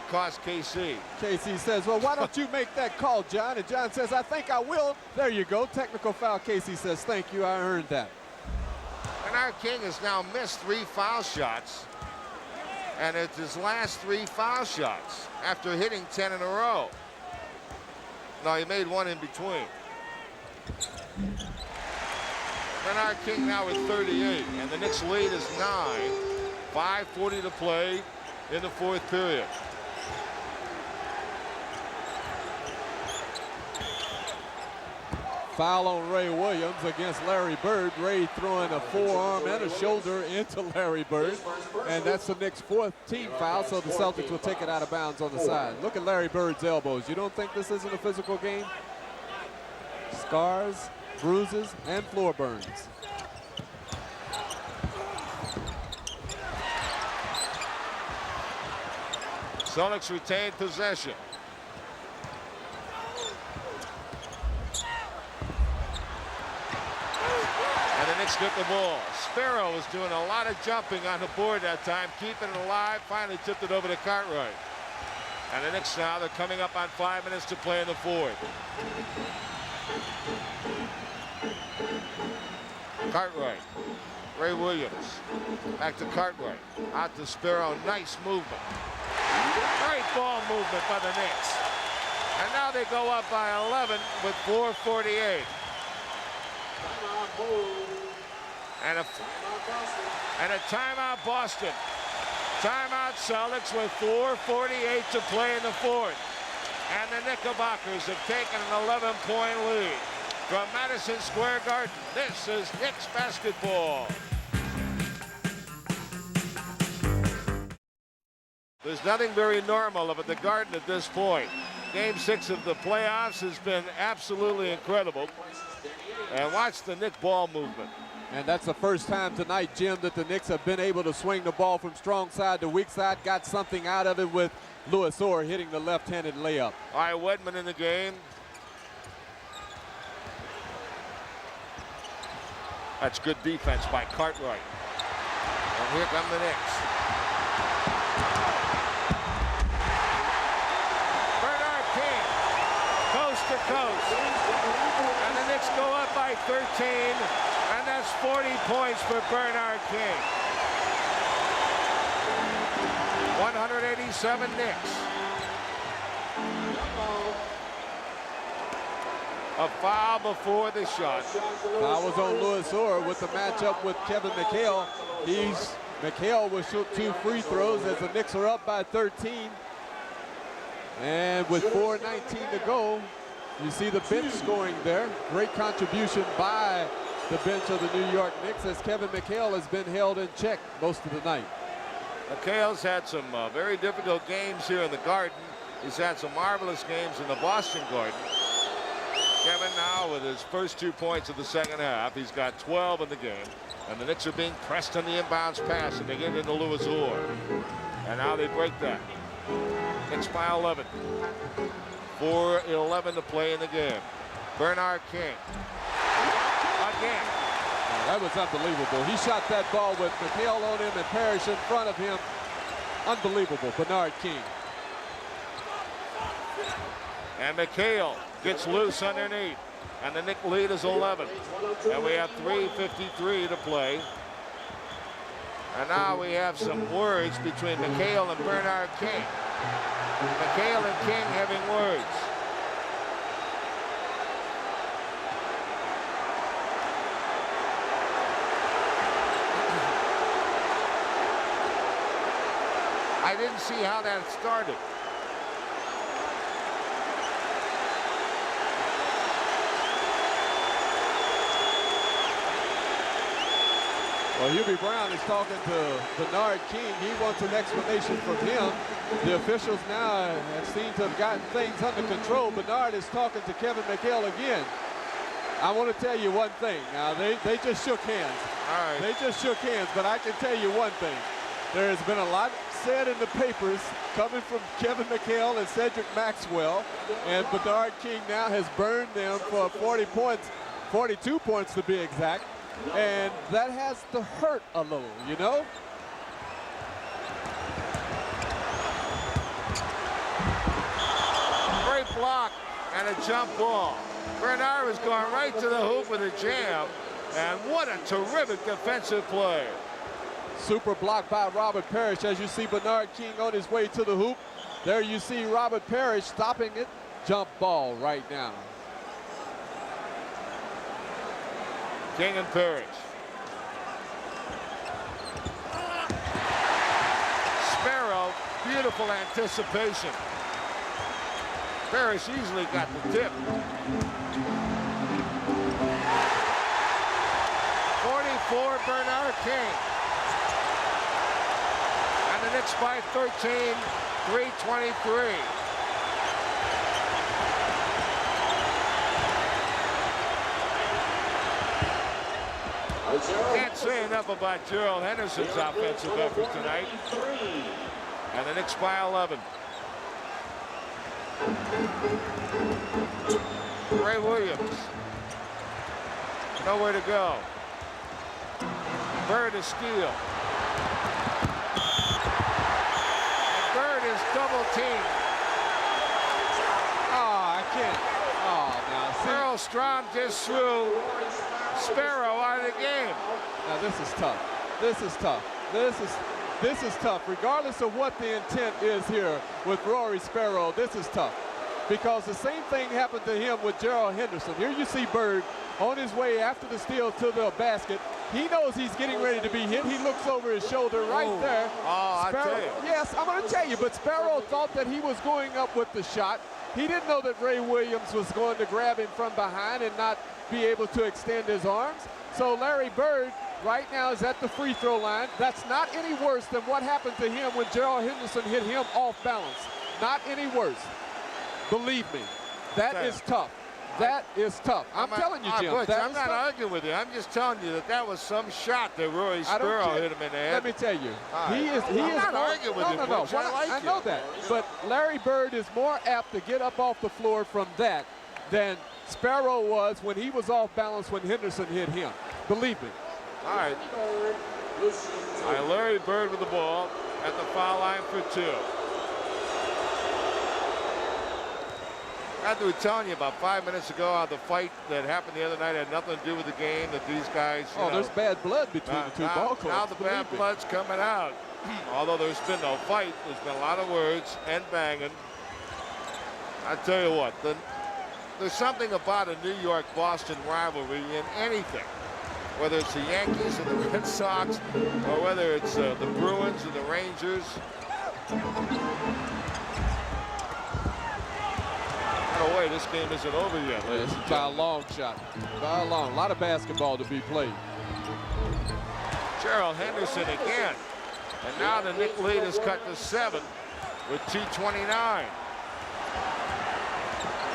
cost KC. KC says, well, why don't you make that call, John? And John says, I think I will. There you go. Technical foul. KC says, thank you. I earned that. Bernard King has now missed 3 foul shots, and it's his last 3 foul shots after hitting 10 in a row. No, he made 1 in between. Bernard King now with 38, and the Knicks lead is 9. 5:40 to play in the 4th period. Foul on Ray Williams against Larry Bird. Ray throwing a forearm and a shoulder into Larry Bird. And that's the Knicks' 4th team foul, so the Celtics will take it out of bounds on the side. Look at Larry Bird's elbows. You don't think this isn't a physical game? Scars, bruises, and floor burns. Celtics retain possession. And the Knicks get the ball. Sparrow was doing a lot of jumping on the board that time, keeping it alive, finally tipped it over to Cartwright. And the Knicks now, they're coming up on 5 minutes to play in the 4th. Cartwright. Ray Williams. Back to Cartwright. Out to Sparrow. Nice movement. Great ball movement by the Knicks. And now they go up by 11 with 4:48. And a timeout Boston. Timeout Celtics with 4:48 to play in the 4th. And the Knickerbockers have taken an 11-point lead from Madison Square Garden. This is Knicks basketball. There's nothing very normal up at the Garden at this point. Game 6 of the playoffs has been absolutely incredible. And watch the Knick ball movement. And that's the first time tonight, Jim, that the Knicks have been able to swing the ball from strong side to weak side. Got something out of it with Louis Orr hitting the left-handed layup. All right, Wedman in the game. That's good defense by Cartwright. And here come the Knicks. Bernard King, coast to coast. And the Knicks go up by 13. And that's 40 points for Bernard King. 187 Knicks. A foul before the shot. Foul was on Louis Orr with the matchup with Kevin McHale. McHale will shoot 2 free throws as the Knicks are up by 13. And with 4:19 to go, you see the bench scoring there. Great contribution by the bench of the New York Knicks as Kevin McHale has been held in check most of the night. McHale's had some very difficult games here in the Garden. He's had some marvelous games in the Boston Garden. Kevin now with his first 2 points of the second half. He's got 12 in the game. And the Knicks are being pressed on the inbounds pass, and they get into Louis Orr. And now they break that. Knicks by 11. 4:11 to play in the game. Bernard King. Again. That was unbelievable. He shot that ball with McHale on him and Parrish in front of him. Unbelievable, Bernard King. And McHale gets loose underneath. And the Knicks lead is 11. And we have 3:53 to play. And now we have some words between McHale and Bernard King. McHale and King having words. I didn't see how that started. Well, Hubie Brown is talking to Bernard King. He wants an explanation from him. The officials now have seemed to have gotten things under control. Bernard is talking to Kevin McHale again. I want to tell you one thing. Now, they just shook hands. All right. They just shook hands, but I can tell you one thing. There has been a lot said in the papers coming from Kevin McHale and Cedric Maxwell, and Bernard King now has burned them for 40 points, 42 points to be exact. And that has to hurt a little, you know? Great block and a jump ball. Bernard was going right to the hoop with a jam. And what a terrific defensive play. Super block by Robert Parrish. As you see Bernard King on his way to the hoop. There you see Robert Parrish stopping it. Jump ball right now. King and Parrish. Sparrow, beautiful anticipation. Parrish easily got the tip. 44, Bernard King. And the Knicks by 13, 3:23. Can't say enough about Gerald Henderson's offensive effort tonight. And the Knicks by 11. Ray Williams. Nowhere to go. Bird is steal. And Bird is double teamed. Oh, I can't. Oh, now see. Earl Strom just threw Sparrow out of the game. Now this is tough. This is tough. This is tough. Regardless of what the intent is here with Rory Sparrow, this is tough. Because the same thing happened to him with Gerald Henderson. Here you see Bird on his way after the steal to the basket. He knows he's getting ready to be hit. He looks over his shoulder right there. Oh, Sparrow, I tell you. yes, I'm going to tell you, but Sparrow thought that he was going up with the shot. He didn't know that Ray Williams was going to grab him from behind and not be able to extend his arms. So Larry Bird right now is at the free throw line. That's not any worse than what happened to him when Gerald Henderson hit him off balance. Not any worse. Believe me, that is tough. That is tough. I'm telling you, Jim. Butch, I'm not arguing with you. I'm just telling you that that was some shot that Rory Sparrow hit him in the head. Let me tell you, he is not arguing with you, Butch. I know that. But Larry Bird is more apt to get up off the floor from that than Sparrow was when he was off balance when Henderson hit him. Believe me. All right. All right, Larry Bird with the ball at the foul line for two. I was telling you about 5 minutes ago how the fight that happened the other night had nothing to do with the game, that these guys, you know, there's bad blood between the two ball clubs. Now the bad blood's coming out. Although there's been no fight, there's been a lot of words and banging. I tell you what, there's something about a New York-Boston rivalry in anything. Whether it's the Yankees and the Red Sox, or whether it's the Bruins and the Rangers. No way, this game isn't over yet. It's by a long shot. By a long. A lot of basketball to be played. Gerald Henderson again. And now the Knicks lead is cut to 7 with 2:29.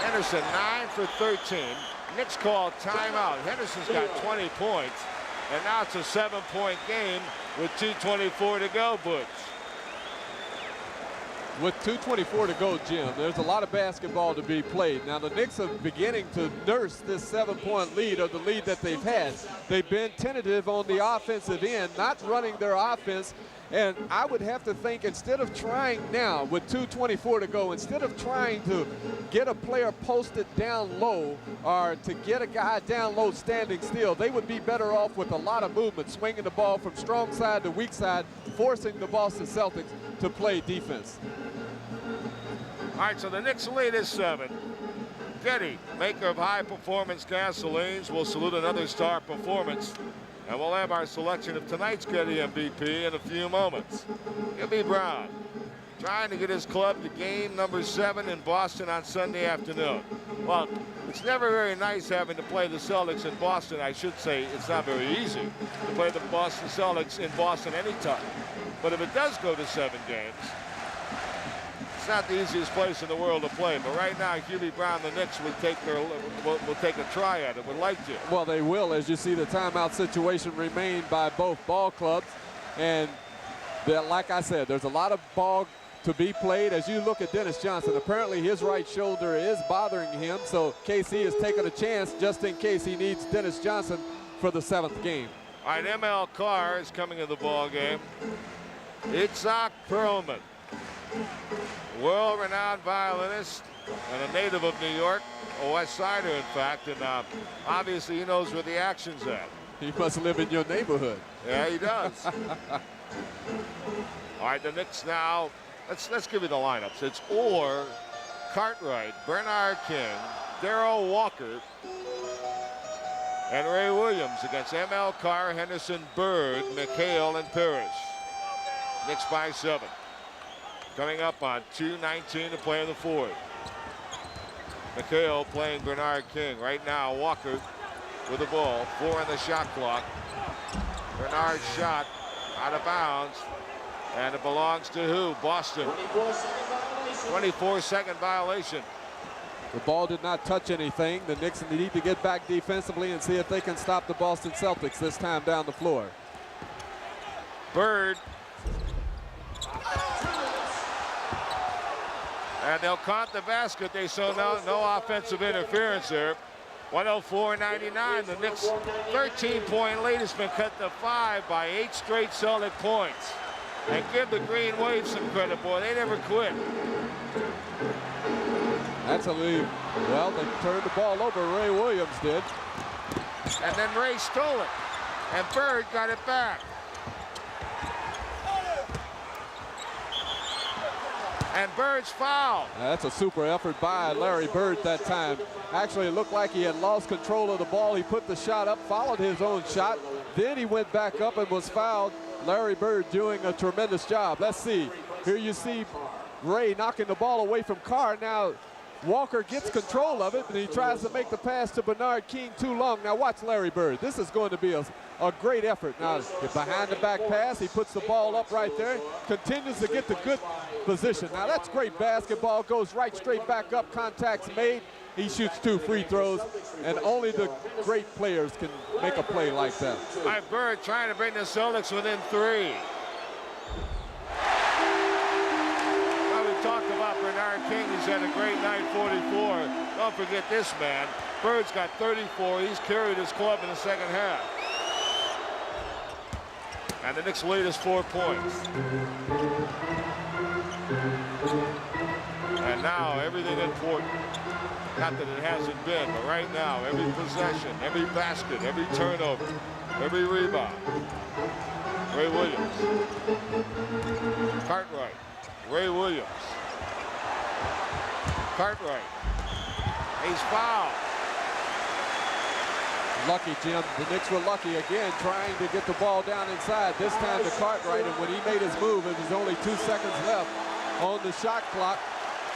Henderson 9 for 13. Knicks call timeout. Henderson's got 20 points. And now it's a 7-point game with 2:24 to go, Butch. With 2:24 to go, Jim, there's a lot of basketball to be played. Now, the Knicks are beginning to nurse this 7-point lead, or the lead that they've had. They've been tentative on the offensive end, not running their offense And I would have to think, instead of trying now with 2:24 to go, instead of trying to get a player posted down low or to get a guy down low standing still, they would be better off with a lot of movement, swinging the ball from strong side to weak side, forcing the Boston Celtics to play defense. All right, so the Knicks lead is 7. Getty, maker of high-performance gasolines, will salute another star performance. And we'll have our selection of tonight's Getty MVP in a few moments. Hubie Brown, trying to get his club to game number 7 in Boston on Sunday afternoon. Well, it's never very nice having to play the Celtics in Boston. I should say it's not very easy to play the Boston Celtics in Boston anytime. But if it does go to 7 games, it's not the easiest place in the world to play. But right now, Hubie Brown, the Knicks will take a try at it, would like to. Well, they will, as you see the timeout situation remain by both ball clubs. And like I said, there's a lot of ball to be played. As you look at Dennis Johnson, apparently his right shoulder is bothering him. So KC has taken a chance just in case he needs Dennis Johnson for the 7th game. All right, ML Carr is coming in the ball game. Itzhak Perlman, world-renowned violinist and a native of New York, a West Sider, in fact, and obviously he knows where the action's at. He must live in your neighborhood. Yeah, he does. All right, the Knicks now. Let's give you the lineups. It's Orr, Cartwright, Bernard King, Darrell Walker, and Ray Williams against ML Carr, Henderson, Bird, McHale, and Parrish. Knicks by 7. Coming up on 2:19 to play in the 4th. McHale playing Bernard King. Right now, Walker with the ball. 4 on the shot clock. Bernard's shot out of bounds. And it belongs to who? Boston. 24-second violation. The ball did not touch anything. The Knicks need to get back defensively and see if they can stop the Boston Celtics this time down the floor. Bird. And they'll count the basket. They show no offensive interference there. 104-99. The Knicks' 13-point lead has been cut to 5 by 8 straight Celtic points. And give the Green Wave some credit, boy. They never quit. That's a lead. Well, they turned the ball over. Ray Williams did. And then Ray stole it. And Bird got it back. And Bird's foul. That's a super effort by Larry Bird that time. Actually, it looked like he had lost control of the ball. He put the shot up, followed his own shot. Then he went back up and was fouled. Larry Bird doing a tremendous job. Let's see. Here you see Ray knocking the ball away from Carr. Now Walker gets control of it, and he tries to make the pass to Bernard King too long. Now watch Larry Bird. This is going to be a great effort. Now behind the back pass, he puts the ball up right there, continues to get the good position. Now that's great basketball, goes right straight back up, contact's made. He shoots 2 free throws, and only the great players can make a play like that. All right, Bird trying to bring the Celtics within 3. Well, we talked about Bernard King. He's had a great night, 44. Don't forget this man. Bird's got 34. He's carried his club in the second half. And the Knicks lead is 4 points. And now everything important. Not that it hasn't been, but right now, every possession, every basket, every turnover, every rebound. Ray Williams. Cartwright. Ray Williams. Cartwright. He's fouled. Lucky, Jim. The Knicks were lucky again, trying to get the ball down inside. This time to Cartwright, and when he made his move, it was only 2 seconds left on the shot clock.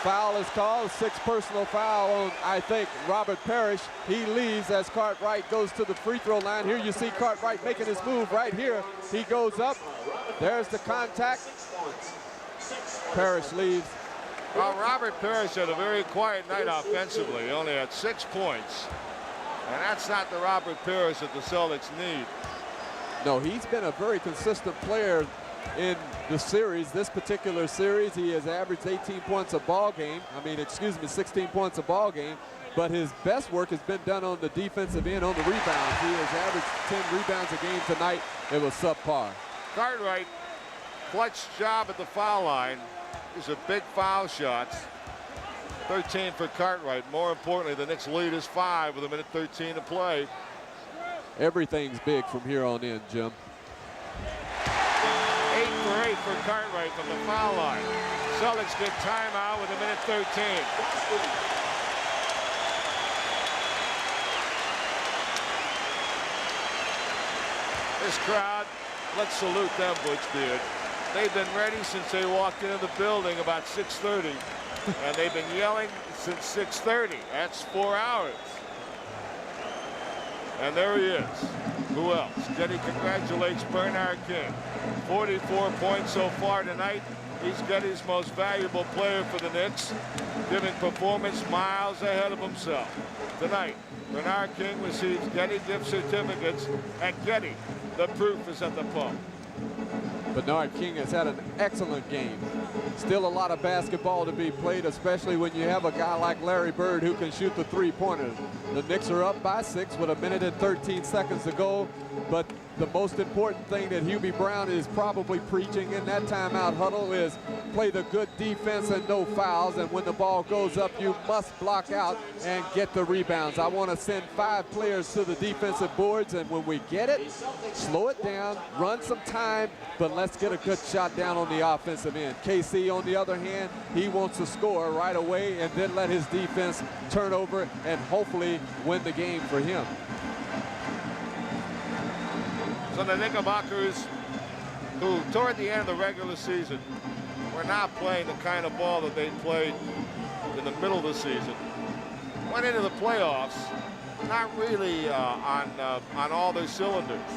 Foul is called, 6th personal foul on, I think, Robert Parrish. He leaves as Cartwright goes to the free throw line. Here you see Cartwright making his move right here. He goes up. There's the contact. Parrish leaves. Well, Robert Parrish had a very quiet night offensively. He only had 6 points. And that's not the Robert Parrish that the Celtics need. No, he's been a very consistent player in the series. This particular series, he has averaged 18 points a ball game. 16 points a ball game. But his best work has been done on the defensive end, on the rebounds. He has averaged 10 rebounds a game tonight. It was subpar. Cartwright clutch job at the foul line. These are big foul shots. 13 for Cartwright. More importantly, the Knicks lead is 5 with 1:13 to play. Everything's big from here on in, Jim. 8 for 8 for Cartwright from the foul line. Celtics get timeout with 1:13. This crowd, let's salute them, Butch Beard. They've been ready since they walked into the building about 6:30, and they've been yelling since 6:30. That's 4 hours. And there he is. Who else? Getty congratulates Bernard King. 44 points so far tonight. He's Getty's most valuable player for the Knicks, giving performance miles ahead of himself. Tonight, Bernard King receives Getty gift certificates at Getty. The proof is at the pump. Bernard King has had an excellent game. Still a lot of basketball to be played, especially when you have a guy like Larry Bird who can shoot the three-pointer. The Knicks are up by 6 with 1:13 to go, but the most important thing that Hubie Brown is probably preaching in that timeout huddle is play the good defense and no fouls, and when the ball goes up, you must block out and get the rebounds. I want to send 5 players to the defensive boards, and when we get it, slow it down, run some time, but let's get a good shot down on the offensive end. KC, on the other hand, he wants to score right away and then let his defense turn over and hopefully win the game for him. So the Knickerbockers, who toward the end of the regular season were not playing the kind of ball that they played in the middle of the season, went into the playoffs not really on all their cylinders,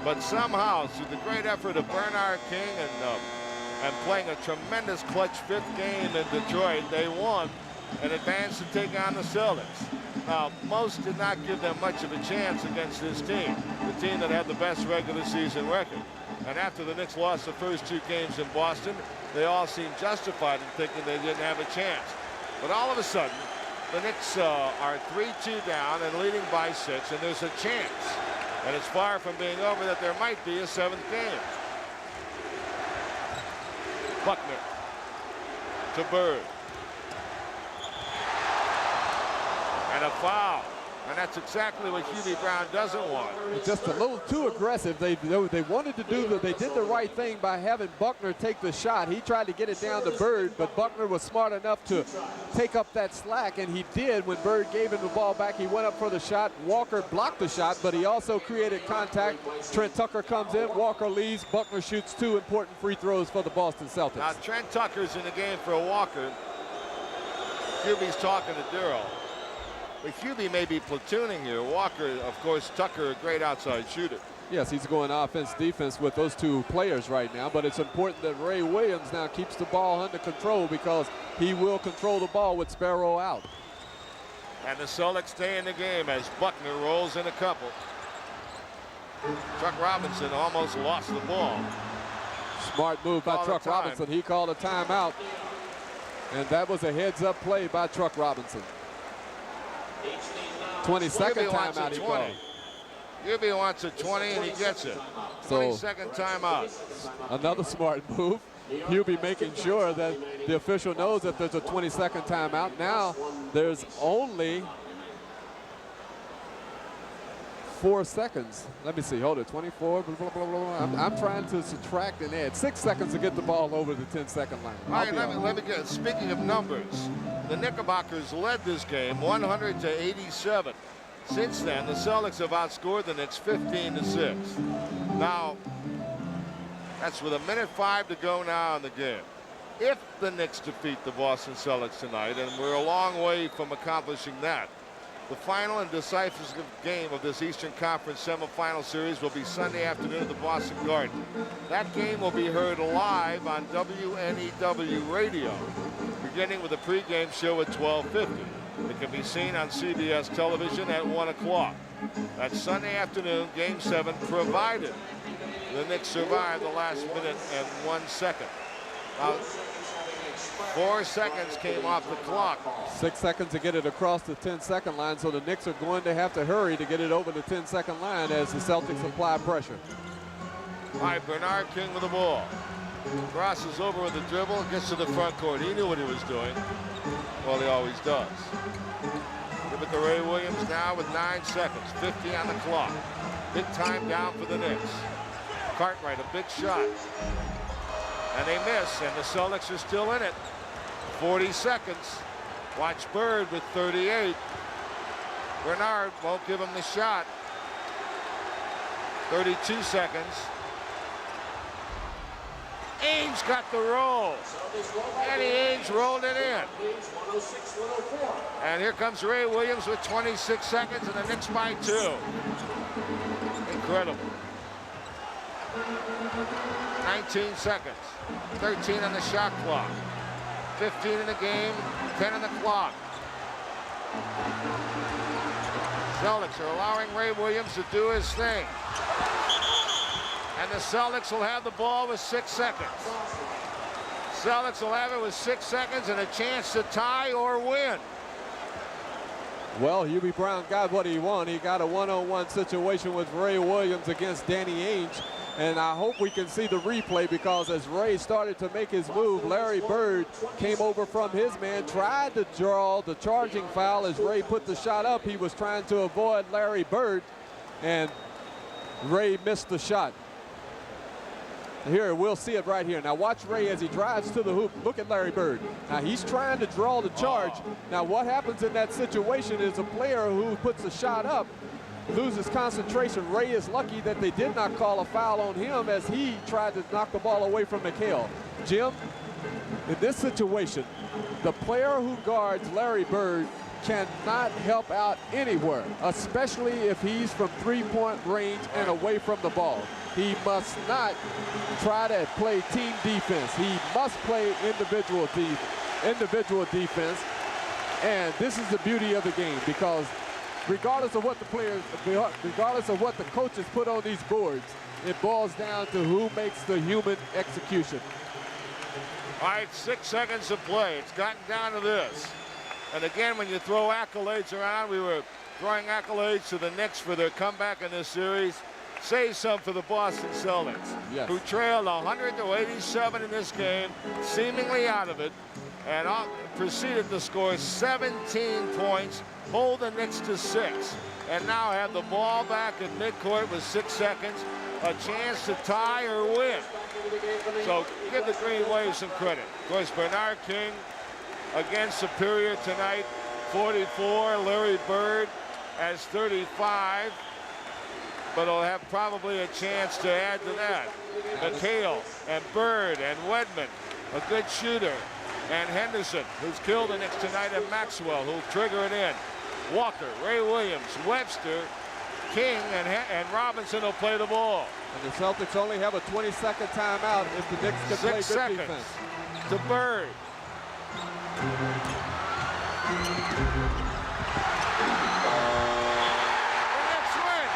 but somehow through the great effort of Bernard King and playing a tremendous clutch 5th game in Detroit, they won and advanced to take on the Celtics. Now, most did not give them much of a chance against this team, the team that had the best regular season record. And after the Knicks lost the first 2 games in Boston, they all seemed justified in thinking they didn't have a chance. But all of a sudden, the Knicks are 3-2 down and leading by 6, and there's a chance. And it's far from being over that there might be a 7th game. Buckner to Bird. And a foul. And that's exactly what Hubie Brown doesn't want. Just a little too aggressive. They wanted to do that. They did the right thing by having Buckner take the shot. He tried to get it down to Bird, but Buckner was smart enough to take up that slack, and he did. When Bird gave him the ball back, he went up for the shot. Walker blocked the shot, but he also created contact. Trent Tucker comes in, Walker leaves, Buckner shoots 2 important free throws for the Boston Celtics. Now Trent Tucker's in the game for Walker. Hubie's talking to Durrell. But Hubie may be platooning here. Walker, of course, Tucker, a great outside shooter. Yes, he's going offense, defense with those 2 players right now, but it's important that Ray Williams now keeps the ball under control because he will control the ball with Sparrow out. And the Celtics stay in the game as Buckner rolls in a couple. Truck Robinson almost lost the ball. Smart move by Truck Robinson. He called a timeout, and that was a heads-up play by Truck Robinson. 22nd timeout he called. Hubie wants a 20 and he gets it. 22nd timeout. Another smart move. Hubie making sure that the official knows that there's a 22nd timeout. Now there's only 4 seconds. Let me see. Hold it. 24. Blah, blah, blah, blah. I'm trying to subtract and add 6 seconds to get the ball over the 10-second line. All right, let me get. Speaking of numbers, the Knickerbockers led this game 100-87. Since then, the Celtics have outscored the Knicks 15-6. Now, that's with 1:05 to go now in the game. If the Knicks defeat the Boston Celtics tonight, and we're a long way from accomplishing that, the final and decisive game of this Eastern Conference semifinal series will be Sunday afternoon at the Boston Garden. That game will be heard live on WNEW radio, beginning with a pregame show at 12:50. It can be seen on CBS television at 1 o'clock. That's Sunday afternoon, Game 7, provided the Knicks survive the last minute and 1 second. Now, 4 seconds came off the clock. 6 seconds to get it across the 10-second line, so the Knicks are going to have to hurry to get it over the 10-second line as the Celtics apply pressure. All right, Bernard King with the ball. Crosses over with the dribble, gets to the front court. He knew what he was doing. Well, he always does. Give it to Ray Williams now with 9 seconds, 50 on the clock. Big time down for the Knicks. Cartwright, a big shot. And they miss, and the Celtics are still in it. 40 seconds. Watch Bird with 38. Bernard won't give him the shot. 32 seconds. Ainge got the roll. Eddie Ainge rolled it in. And here comes Ray Williams with 26 seconds, and the Knicks by 2. Incredible. 19 seconds. 13 on the shot clock. 15 in the game, 10 on the clock. Celtics are allowing Ray Williams to do his thing. And the Celtics will have the ball with 6 seconds. Celtics will have it with 6 seconds and a chance to tie or win. Well, Hubie Brown got what he wanted. He got a one-on-one situation with Ray Williams against Danny Ainge. And I hope we can see the replay, because as Ray started to make his move, Larry Bird came over from his man, tried to draw the charging foul. As Ray put the shot up, he was trying to avoid Larry Bird, and Ray missed the shot. Here, we'll see it right here. Now watch Ray as he drives to the hoop. Look at Larry Bird. Now he's trying to draw the charge. Now what happens in that situation is a player who puts a shot up loses concentration. Ray is lucky that they did not call a foul on him as he tried to knock the ball away from McHale. Jim, in this situation, the player who guards Larry Bird cannot help out anywhere, especially if he's from three-point range and away from the ball. He must not try to play team defense. He must play individual defense. And this is the beauty of the game, because regardless of what the players, regardless of what the coaches put on these boards, it boils down to who makes the human execution. All right, 6 seconds to play. It's gotten down to this. And again, when you throw accolades around, we were throwing accolades to the Knicks for their comeback in this series. Say some for the Boston Celtics, yes, who trailed 100-87 in this game, seemingly out of it, and proceeded to score 17 points, hold the Knicks to 6, and now have the ball back at midcourt with 6 seconds, a chance to tie or win. So give the Green Wave some credit. Of course, Bernard King, again superior tonight, 44. Larry Bird has 35, but he'll have probably a chance to add to that. McHale and Bird and Wedman, a good shooter, and Henderson, who's killed the Knicks tonight, and Maxwell, who'll trigger it in. Walker, Ray Williams, Webster, King, and Robinson will play the ball. And the Celtics only have a 20-second timeout if the Knicks can play good 6 seconds defense. to Bird. The Knicks win.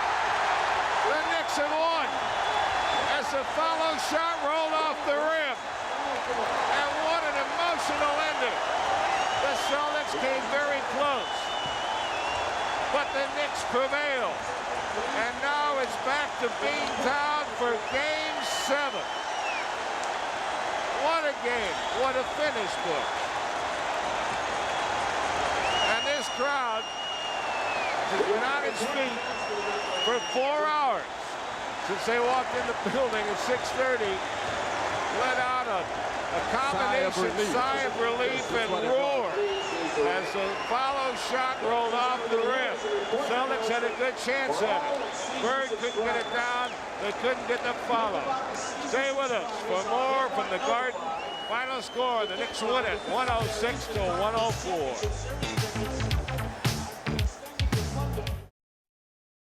The Knicks have won as the follow shot rolled off the rim. And what an emotional ending. The Celtics came very close, but the Knicks prevailed. And now it's back to Beantown for Game 7. What a game. What a finish, Bush. And this crowd has been on its feet for 4 hours since they walked in the building at 6:30. Let out a combination sigh of relief and roar as the follow shot rolled off the rim. Celtics had a good chance at it. Bird couldn't get it down. They couldn't get the follow. Stay with us for more from the Garden. Final score, the Knicks win it 106-104.